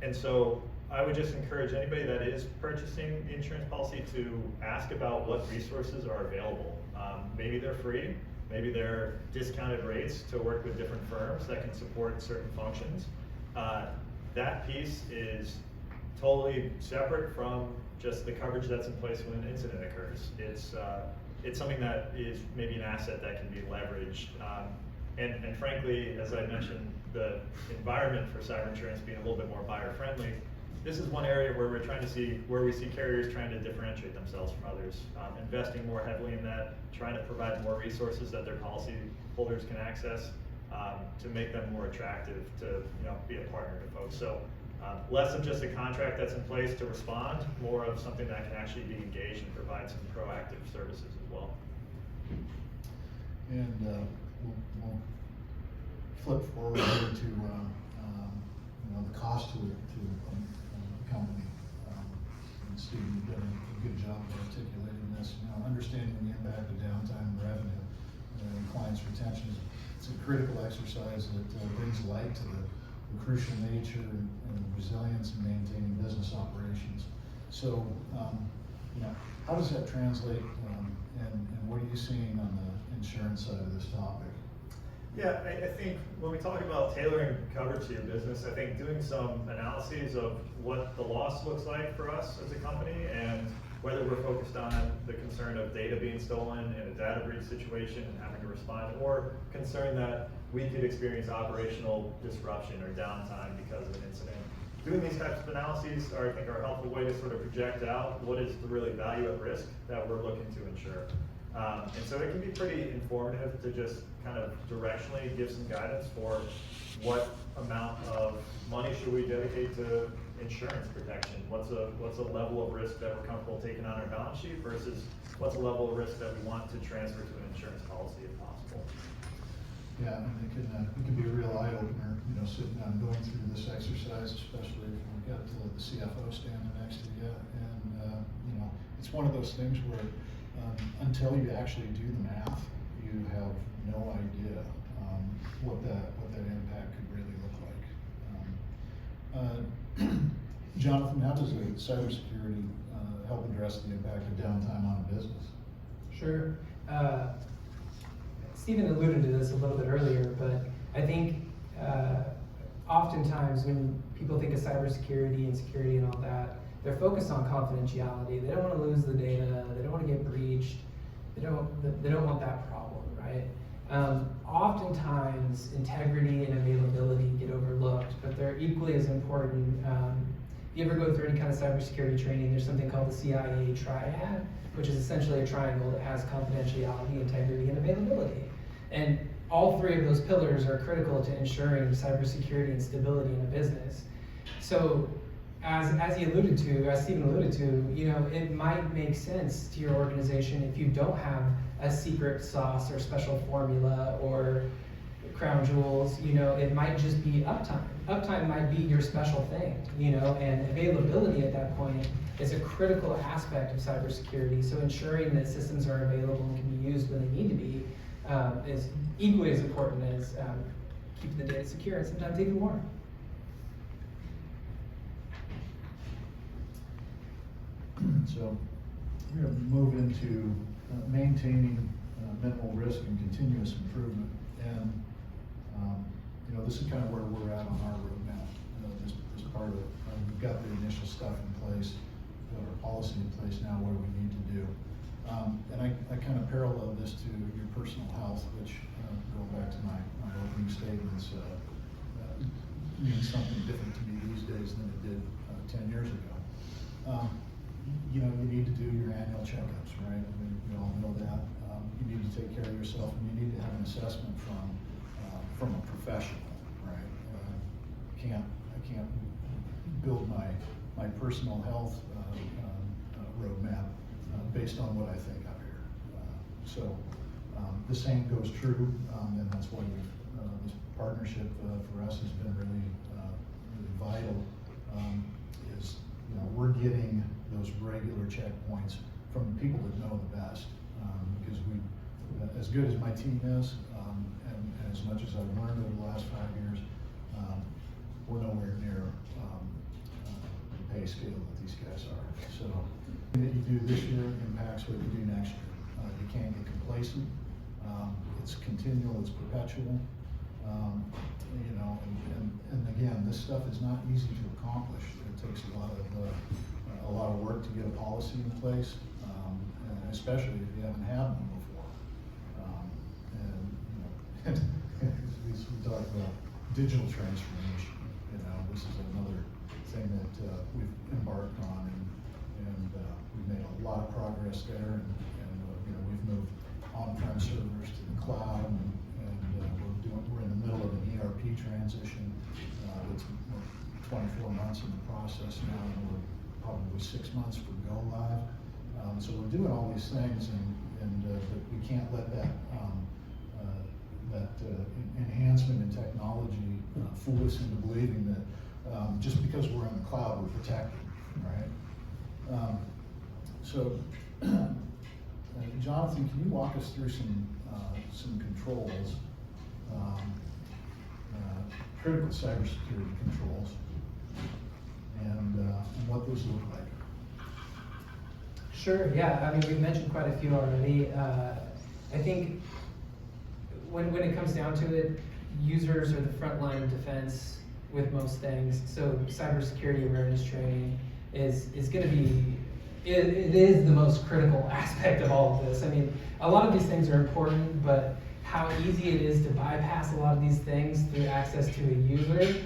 And so I would just encourage anybody that is purchasing the insurance policy to ask about what resources are available. Maybe they're free, maybe they're discounted rates to work with different firms that can support certain functions. That piece is totally separate from just the coverage that's in place when an incident occurs. It's something that is maybe an asset that can be leveraged. And frankly, as I mentioned, the environment for cyber insurance being a little bit more buyer-friendly, this is one area where we're trying to see, where we see carriers trying to differentiate themselves from others, investing more heavily in that, trying to provide more resources that their policy holders can access to make them more attractive to be a partner to folks. So less of just a contract that's in place to respond, more of something that can actually be engaged and provide some proactive services as well. And we'll flip forward here to the cost to a company. And Steve, you've done a good job of articulating this. Understanding the impact of downtime and revenue and clients' retention it's a critical exercise that brings light to the crucial nature and resilience in maintaining business operations. So, how does that translate, and what are you seeing on the insurance side of this topic? Yeah, I think when we talk about tailoring coverage to your business, I think doing some analyses of what the loss looks like for us as a company, and whether we're focused on the concern of data being stolen in a data breach situation and having to respond, or concern that we could experience operational disruption or downtime because of an incident. Doing these types of analyses are, I think, are a helpful way to sort of project out what is the really value at risk that we're looking to insure. And so it can be pretty informative to just kind of directionally give some guidance for what amount of money should we dedicate to insurance protection. What's a level of risk that we're comfortable taking on our balance sheet versus what's a level of risk that we want to transfer to an insurance policy if possible. Yeah, and it can be a real eye-opener, sitting down and going through this exercise, especially if we've got the CFO standing next to you. And, it's one of those things where until you actually do the math, you have no idea what that impact could really look like. Jonathan, how does cybersecurity help address the impact of downtime on a business? Sure. Stephen alluded to this a little bit earlier, but I think oftentimes when people think of cybersecurity and security and all that, they're focused on confidentiality. They don't want to lose the data. They don't want to get breached. They don't want that problem, right? Oftentimes, integrity and availability get overlooked, but they're equally as important. If you ever go through any kind of cybersecurity training, there's something called the CIA triad, which is essentially a triangle that has confidentiality, integrity, and availability. And all three of those pillars are critical to ensuring cybersecurity and stability in a business. So, as he alluded to, as Stephen alluded to, it might make sense to your organization if you don't have a secret sauce or special formula or crown jewels, you know, it might just be uptime. Uptime might be your special thing, you know, and availability at that point is a critical aspect of cybersecurity. So ensuring that systems are available and can be used when they need to be is equally as important as keeping the data secure, and sometimes even more. So we're going to move into maintaining minimal risk and continuous improvement. And you know, this is kind of where we're at on our roadmap. This part of it, we've got the initial stuff in place, we've got our policy in place now, what do we need to do? And I kind of parallel this to your personal health, which going back to my opening statements, means something different to me these days than it did 10 years ago. You know, you need to do your annual checkups, right? I mean, we all know that. You need to take care of yourself, and you need to have an assessment from a professional, right? I can't build my personal health roadmap based on what I think up here. So the same goes true, and that's why this partnership for us has been really vital. Is, you know, we're getting those regular checkpoints from the people that know the best, because we, as good as my team is, and as much as I've learned over the last 5 years, we're nowhere near the pay scale that these guys are. So what you do this year impacts what you do next year. You can't get complacent. It's continual, it's perpetual. You know, and again, this stuff is not easy to accomplish. It takes a lot of work to get a policy in place, and especially if you haven't had one before. And you know, we talk about digital transformation. You know, this is another thing that we've embarked on, and we've made a lot of progress there. And you know, we've moved on-prem servers to the cloud, and we're in the middle of an ERP transition. It's 24 months in the process now, and we're probably 6 months for go live. So we're doing all these things, but we can't let that enhancement in technology fool us into believing that just because we're in the cloud, we're protected, right? So, Jonathan, can you walk us through some controls, critical cybersecurity controls, and what those look like? Sure, yeah, I mean, we've mentioned quite a few already. I think when it comes down to it, users are the front line of defense with most things. So cybersecurity awareness training is going to be, it is the most critical aspect of all of this. I mean, a lot of these things are important, but how easy it is to bypass a lot of these things through access to a user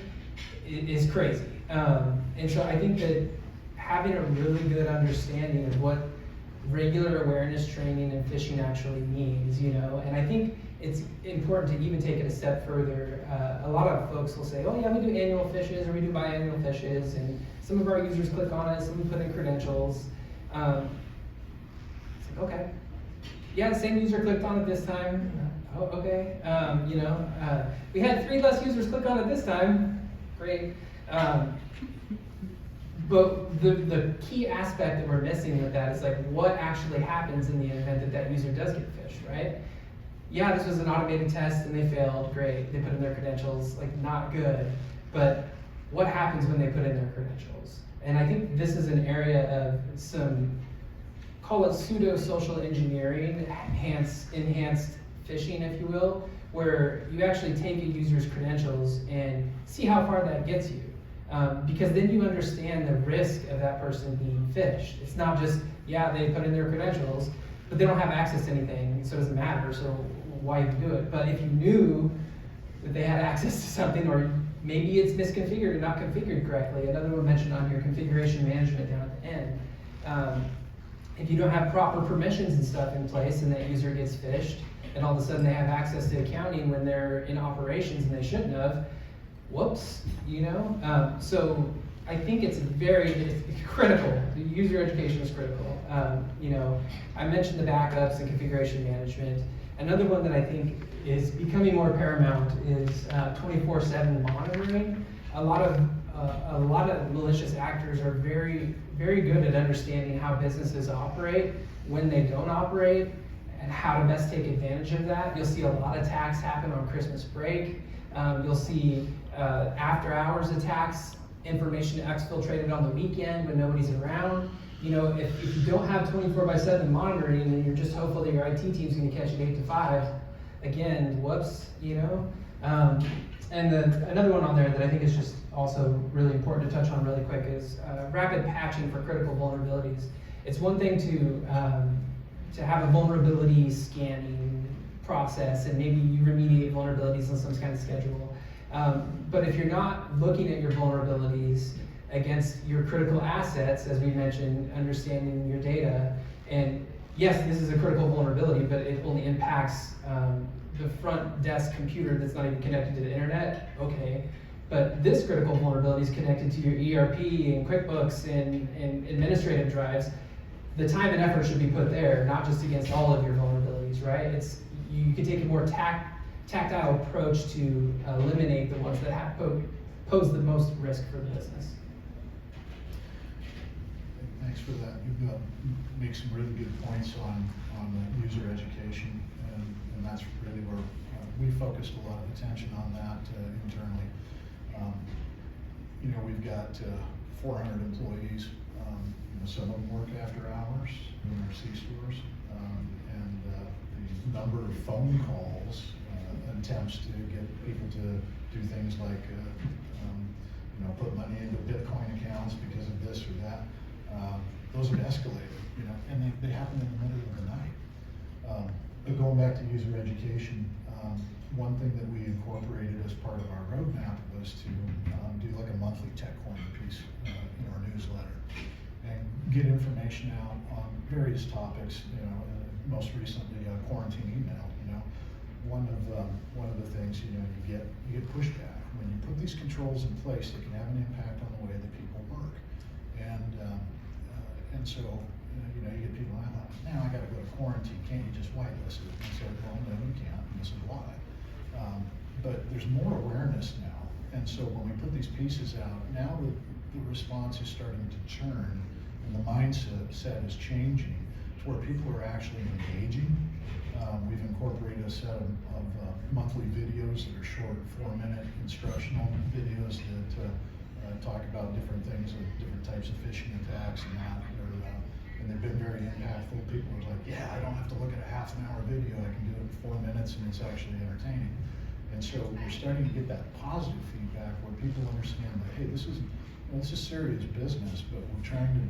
is crazy. And so I think that having a really good understanding of what regular awareness training and phishing actually means, you know, and I think it's important to even take it a step further. A lot of folks will say, oh yeah, we do annual phishes or we do biannual phishes, and some of our users click on it, some put in credentials. It's like, okay, yeah, the same user clicked on it this time. Oh, okay, you know, we had 3 less users click on it this time. Great. But the key aspect that we're missing with that is like what actually happens in the event that that user does get phished, right? Yeah, this was an automated test and they failed, great. They put in their credentials, like not good. But what happens when they put in their credentials? And I think this is an area of some, call it pseudo-social engineering, enhanced phishing, if you will, where you actually take a user's credentials and see how far that gets you. Because then you understand the risk of that person being phished. It's not just, yeah, they put in their credentials, but they don't have access to anything, so it doesn't matter, so why even do it? But if you knew that they had access to something, or maybe it's misconfigured or not configured correctly, another one mentioned on your configuration management down at the end. If you don't have proper permissions and stuff in place and that user gets phished, and all of a sudden they have access to accounting when they're in operations and they shouldn't have, whoops, you know? So I think it's critical. The user education is critical. You know, I mentioned the backups and configuration management. Another one that I think is becoming more paramount is 24/7 monitoring. A lot of malicious actors are very, very good at understanding how businesses operate, when they don't operate, and how to best take advantage of that. You'll see a lot of attacks happen on Christmas break. You'll see after hours attacks, information exfiltrated on the weekend when nobody's around. You know, if you don't have 24/7 monitoring and you're just hopeful that your IT team's gonna catch it 8 to 5, again, whoops, you know? And another one on there that I think is just also really important to touch on really quick is rapid patching for critical vulnerabilities. It's one thing to have a vulnerability scanning process and maybe you remediate vulnerabilities on some kind of schedule. But if you're not looking at your vulnerabilities against your critical assets, as we mentioned, understanding your data, and yes, this is a critical vulnerability, but it only impacts the front desk computer that's not even connected to the internet, okay. But this critical vulnerability is connected to your ERP and QuickBooks and administrative drives. The time and effort should be put there, not just against all of your vulnerabilities, right? You can take a more tactile approach to eliminate the ones that pose the most risk for the business. Thanks for that. You've made some really good points on user education, and that's really where we focused a lot of attention on that internally. You know, we've got 400 employees. You know, some of them work after hours in our C-stores, and the number of phone calls, attempts to get people to do things like, you know, put money into Bitcoin accounts because of this or that. Those have escalated, you know, and they happen in the middle of the night. But going back to user education, one thing that we incorporated as part of our roadmap was to do like a monthly tech corner piece in our newsletter and get information out on various topics. You know, most recently quarantine email. You know, one of the things, you know, you get pushback when you put these controls in place. They can have an impact on the way that people work, and so you know, you get people out like, now I got to go to quarantine. Can't you just whitelist it? And so, well, no, you can't. And this is why. But there's more awareness now, and so when we put these pieces out, now the response is starting to churn, and the mindset is changing to where people are actually engaging. We've incorporated a set of monthly videos that are short, 4-minute instructional videos that talk about different things, like different types of phishing attacks and that. And they've been very impactful. People are like, yeah, I don't have to look at a half-an-hour video. I can do it in 4 minutes, and it's actually entertaining. And so we're starting to get that positive feedback where people understand that, hey, this is serious business, but we're trying to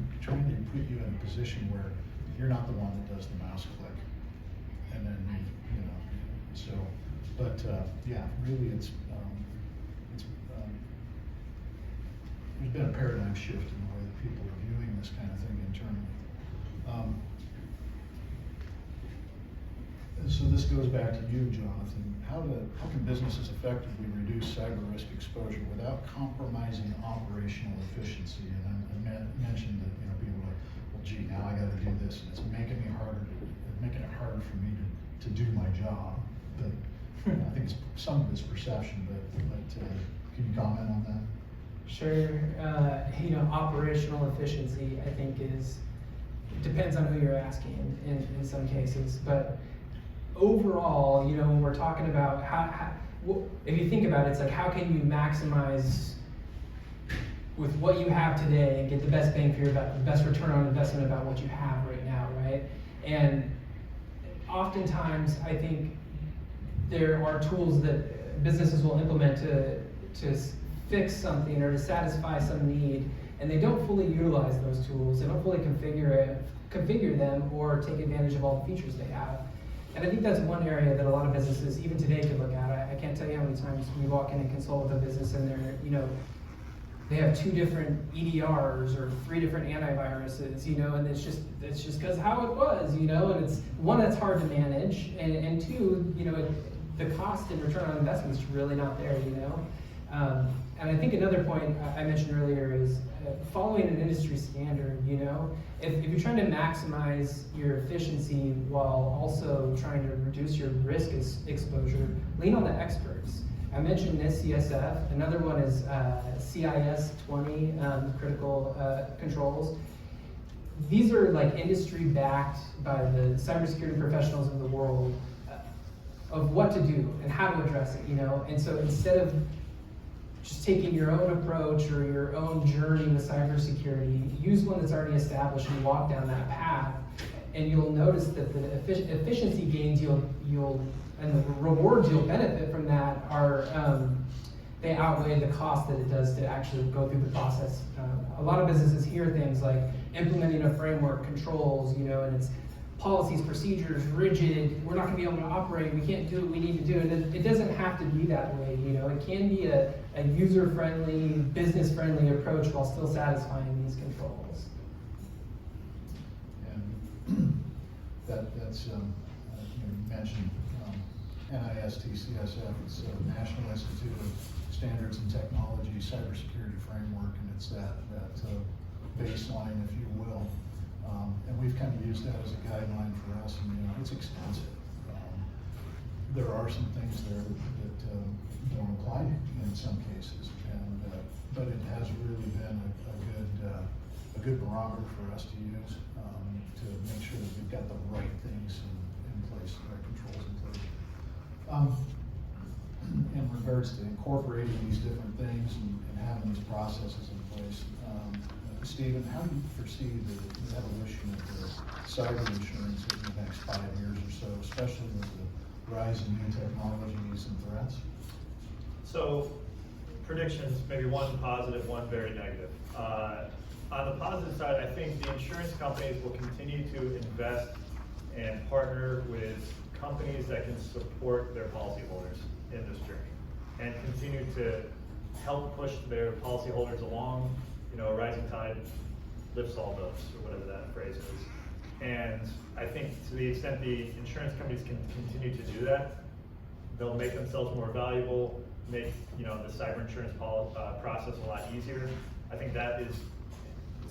put you in a position where you're not the one that does the mouse click. And then, you know, so, but yeah, really there's been a paradigm shift in the way that people are viewing this kind of thing internally. And so this goes back to you, Jonathan. How can businesses effectively reduce cyber risk exposure without compromising operational efficiency? And I mentioned that, you know, people are like, well, gee, now I got to do this, and it's making it harder for me to do my job. But I think some of it's perception. But can you comment on that? Sure. You know, operational efficiency, I think, depends on who you're asking in some cases. But overall, you know, when we're talking about if you think about it, it's like, how can you maximize with what you have today and get the best bang for your buck, the best return on investment about what you have right now, right? And oftentimes, I think there are tools that businesses will implement to fix something or to satisfy some need, and they don't fully utilize those tools. They don't fully configure them or take advantage of all the features they have. And I think that's one area that a lot of businesses, even today, could look at. I can't tell you how many times we walk in and consult with a business and they're, you know, they have 2 different EDRs or 3 different antiviruses, you know, and it's just because how it was, you know, and it's one, that's hard to manage, and 2, you know, the cost and return on investment is really not there, you know. And I think another point I mentioned earlier is following an industry standard. you know? If you're trying to maximize your efficiency while also trying to reduce your risk exposure, lean on the experts. I mentioned NIST-CSF. Another one is CIS 20, critical controls. These are like industry backed by the cybersecurity professionals in the world of what to do and how to address it, you know? And so instead of just taking your own approach or your own journey with cybersecurity, use one that's already established and walk down that path, and you'll notice that the efficiency gains and the rewards you'll benefit from that are they outweigh the cost that it does to actually go through the process. A lot of businesses hear things like implementing a framework, controls, you know, and it's policies, procedures, rigid, we're not gonna be able to operate, we can't do what we need to do. And it doesn't have to be that way, you know. It can be a user-friendly, business-friendly approach while still satisfying these controls. And that's you mentioned NIST-CSF, it's National Institute of Standards and Technology Cybersecurity Framework, and it's that baseline, if you will. And we've kind of used that as a guideline for us, and you know, it's extensive. There are some things there that don't apply in some cases, and but it has really been a good barometer for us to use to make sure that we've got the right things in place, the right controls in place. In regards to incorporating these different things and having these processes in place, Stephen, how do you foresee the evolution of the cyber insurance in the next 5 years or so, especially with the rise in new technologies and threats? So, predictions, maybe one positive, one very negative. On the positive side, I think the insurance companies will continue to invest and partner with companies that can support their policyholders in this journey and continue to help push their policyholders along. You know, a rising tide lifts all boats, or whatever that phrase is. And I think to the extent the insurance companies can continue to do that, they'll make themselves more valuable, make, you know, the cyber insurance process a lot easier. I think that is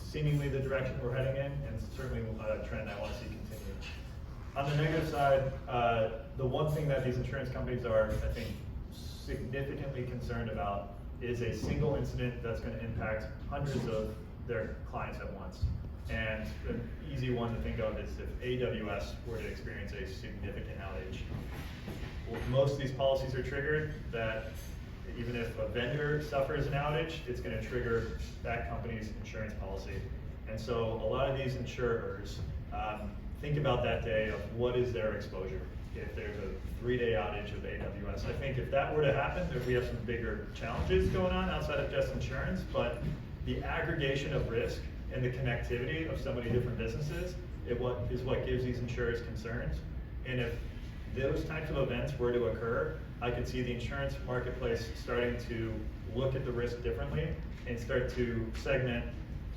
seemingly the direction we're heading in, and certainly a trend I want to see continue. On the negative side, the one thing that these insurance companies are, I think, significantly concerned about is a single incident that's going to impact hundreds of their clients at once. And an easy one to think of is if AWS were to experience a significant outage. Well, most of these policies are triggered that even if a vendor suffers an outage, it's going to trigger that company's insurance policy. And so a lot of these insurers think about that day of what is their exposure. If there's a 3-day outage of AWS, I think if that were to happen, we have some bigger challenges going on outside of just insurance, but the aggregation of risk and the connectivity of so many different businesses is what gives these insurers concerns. And if those types of events were to occur, I could see the insurance marketplace starting to look at the risk differently and start to segment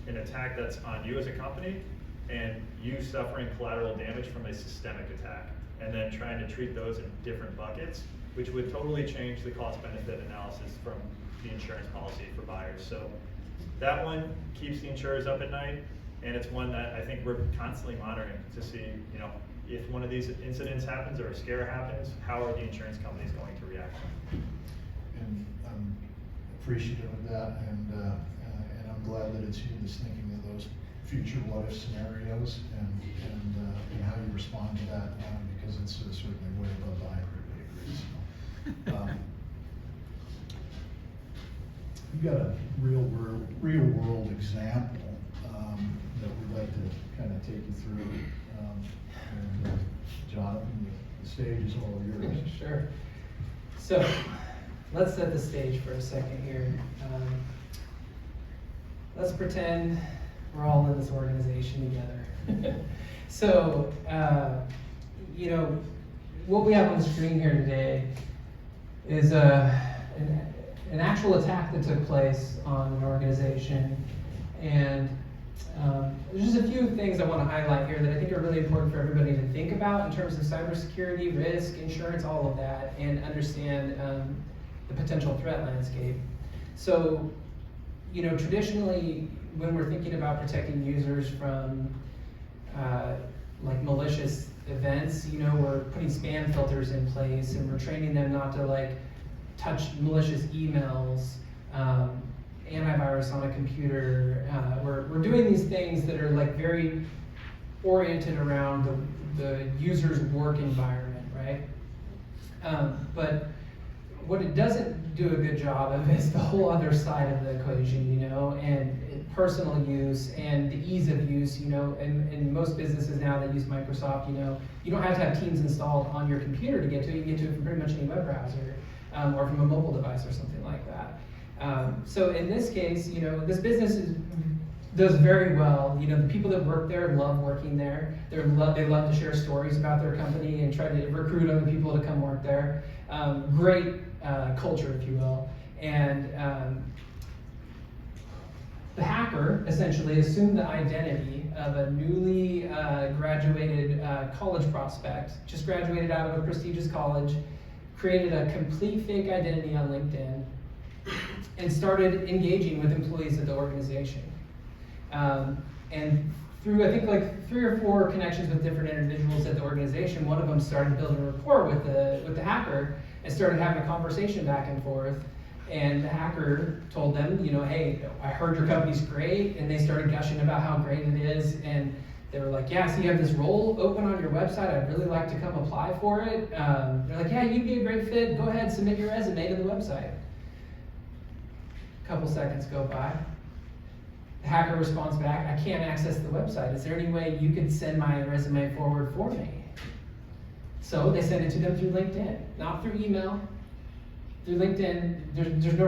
an attack that's on you as a company and you suffering collateral damage from a systemic attack, and then trying to treat those in different buckets, which would totally change the cost-benefit analysis from the insurance policy for buyers. So that one keeps the insurers up at night, and it's one that I think we're constantly monitoring to see, you know, if one of these incidents happens or a scare happens, how are the insurance companies going to react? And I'm appreciative of that, and I'm glad that it's you that's thinking of those future what-if scenarios and how you respond to that, because it's certainly way above the hybrid pay grade. So, you've got a real world example that we'd like to kind of take you through. And Jonathan, the stage is all yours. Sure. So let's set the stage for a second here. Let's pretend we're all in this organization together. So, you know, what we have on the screen here today is an actual attack that took place on an organization. And there's just a few things I want to highlight here that I think are really important for everybody to think about in terms of cybersecurity, risk, insurance, all of that, and understand the potential threat landscape. So, you know, traditionally, when we're thinking about protecting users from like malicious events, you know, we're putting spam filters in place, and we're training them not to like touch malicious emails, antivirus on a computer. We're doing these things that are like very oriented around the user's work environment, right? But what it doesn't do a good job of is the whole other side of the equation, you know, and personal use and the ease of use, you know, and most businesses now that use Microsoft, you know, you don't have to have Teams installed on your computer to get to it. You can get to it from pretty much any web browser or from a mobile device or something like that. So in this case, you know, this business does very well. You know, the people that work there love working there. They love to share stories about their company and try to recruit other people to come work there. Great culture, if you will. And the hacker essentially assumed the identity of a newly graduated college prospect, just graduated out of a prestigious college, created a complete fake identity on LinkedIn, and started engaging with employees at the organization. And through, I think, like 3 or 4 connections with different individuals at the organization, one of them started building a rapport with the hacker and started having a conversation back and forth. And the hacker told them, you know, hey, I heard your company's great, and they started gushing about how great it is. And they were like, yeah, so you have this role open on your website. I'd really like to come apply for it. They're like, yeah, you'd be a great fit. Go ahead, submit your resume to the website. A couple seconds go by. The hacker responds back, I can't access the website. Is there any way you could send my resume forward for me? So they send it to them through LinkedIn, not through email. Through LinkedIn, there's no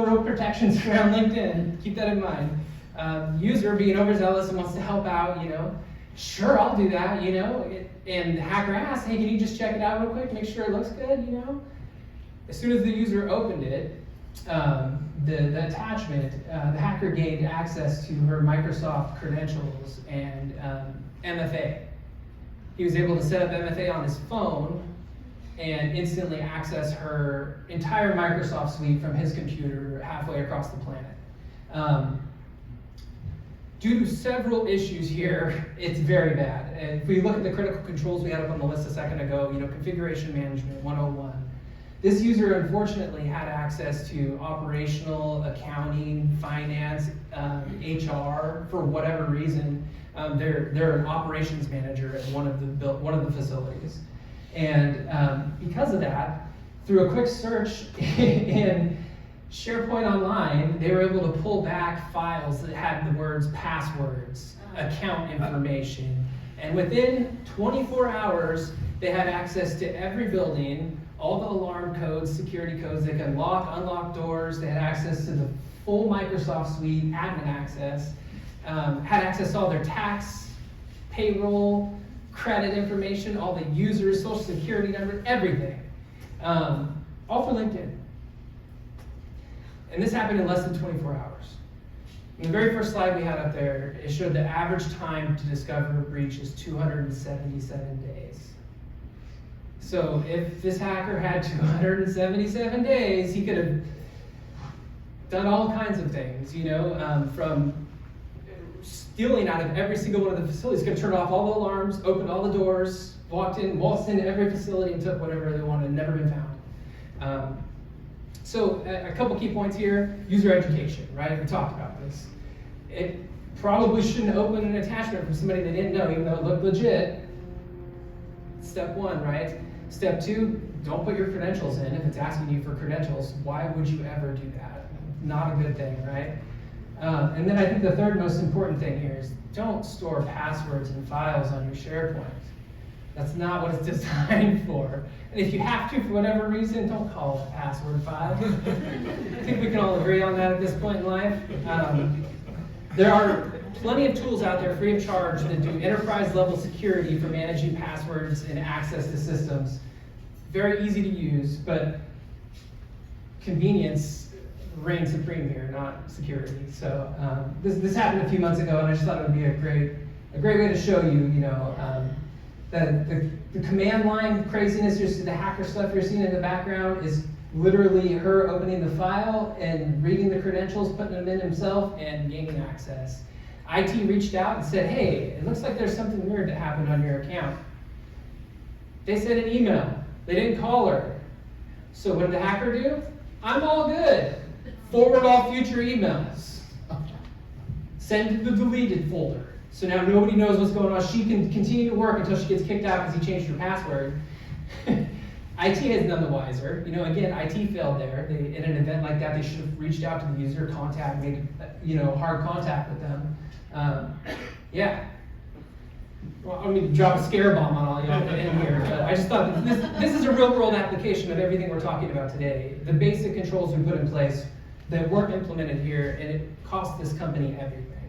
real protections around LinkedIn. Keep that in mind. User being overzealous and wants to help out, you know, sure, I'll do that, you know. And the hacker asks, hey, can you just check it out real quick, make sure it looks good, you know? As soon as the user opened it, the attachment, the hacker gained access to her Microsoft credentials and MFA. He was able to set up MFA on his phone and instantly access her entire Microsoft suite from his computer halfway across the planet. Due to several issues here, it's very bad. And if we look at the critical controls we had up on the list a second ago, you know, configuration management 101. This user unfortunately had access to operational, accounting, finance, HR for whatever reason. They're an operations manager at one of the facilities. And because of that, through a quick search in SharePoint Online, they were able to pull back files that had the words passwords, account information, and within 24 hours, they had access to every building, all the alarm codes, security codes. They could lock, unlock doors. They had access to the full Microsoft suite, admin access, had access to all their tax, payroll, credit information, all the users, social security numbers, everything. All for LinkedIn. And this happened in less than 24 hours. In the very first slide we had up there, it showed the average time to discover a breach is 277 days. So if this hacker had 277 days, he could have done all kinds of things, you know, from stealing out of every single one of the facilities. He could have turned off all the alarms, opened all the doors, waltzed into every facility and took whatever they wanted, and never been found. So a couple key points here. User education, right? We talked about this. It probably shouldn't open an attachment from somebody they didn't know, even though it looked legit. Step 1, right? Step 2, don't put your credentials in. If it's asking you for credentials, why would you ever do that? Not a good thing, right? And then I think the third most important thing here is don't store passwords and files on your SharePoint. That's not what it's designed for. And if you have to, for whatever reason, don't call it a password file. I think we can all agree on that at this point in life. There are plenty of tools out there free of charge that do enterprise level security for managing passwords and access to systems. Very easy to use, but convenience reigns supreme here, not security. So this happened a few months ago, and I just thought it would be a great way to show you, you know, that the command line craziness, just the hacker stuff you're seeing in the background is literally her opening the file and reading the credentials, putting them in himself, and gaining access. IT reached out and said, hey, it looks like there's something weird that happened on your account. They sent an email. They didn't call her. So what did the hacker do? I'm all good. Forward all future emails. Send to the deleted folder. So now nobody knows what's going on. She can continue to work until she gets kicked out because he changed her password. IT is none the wiser. You know, again, IT failed there. In an event like that, they should have reached out to the user, made hard contact with them. Yeah. Well, I mean, drop a scare bomb on all y'all in here, but I just thought that this is a real world application of everything we're talking about today. The basic controls we put in place that weren't implemented here, and it cost this company everything.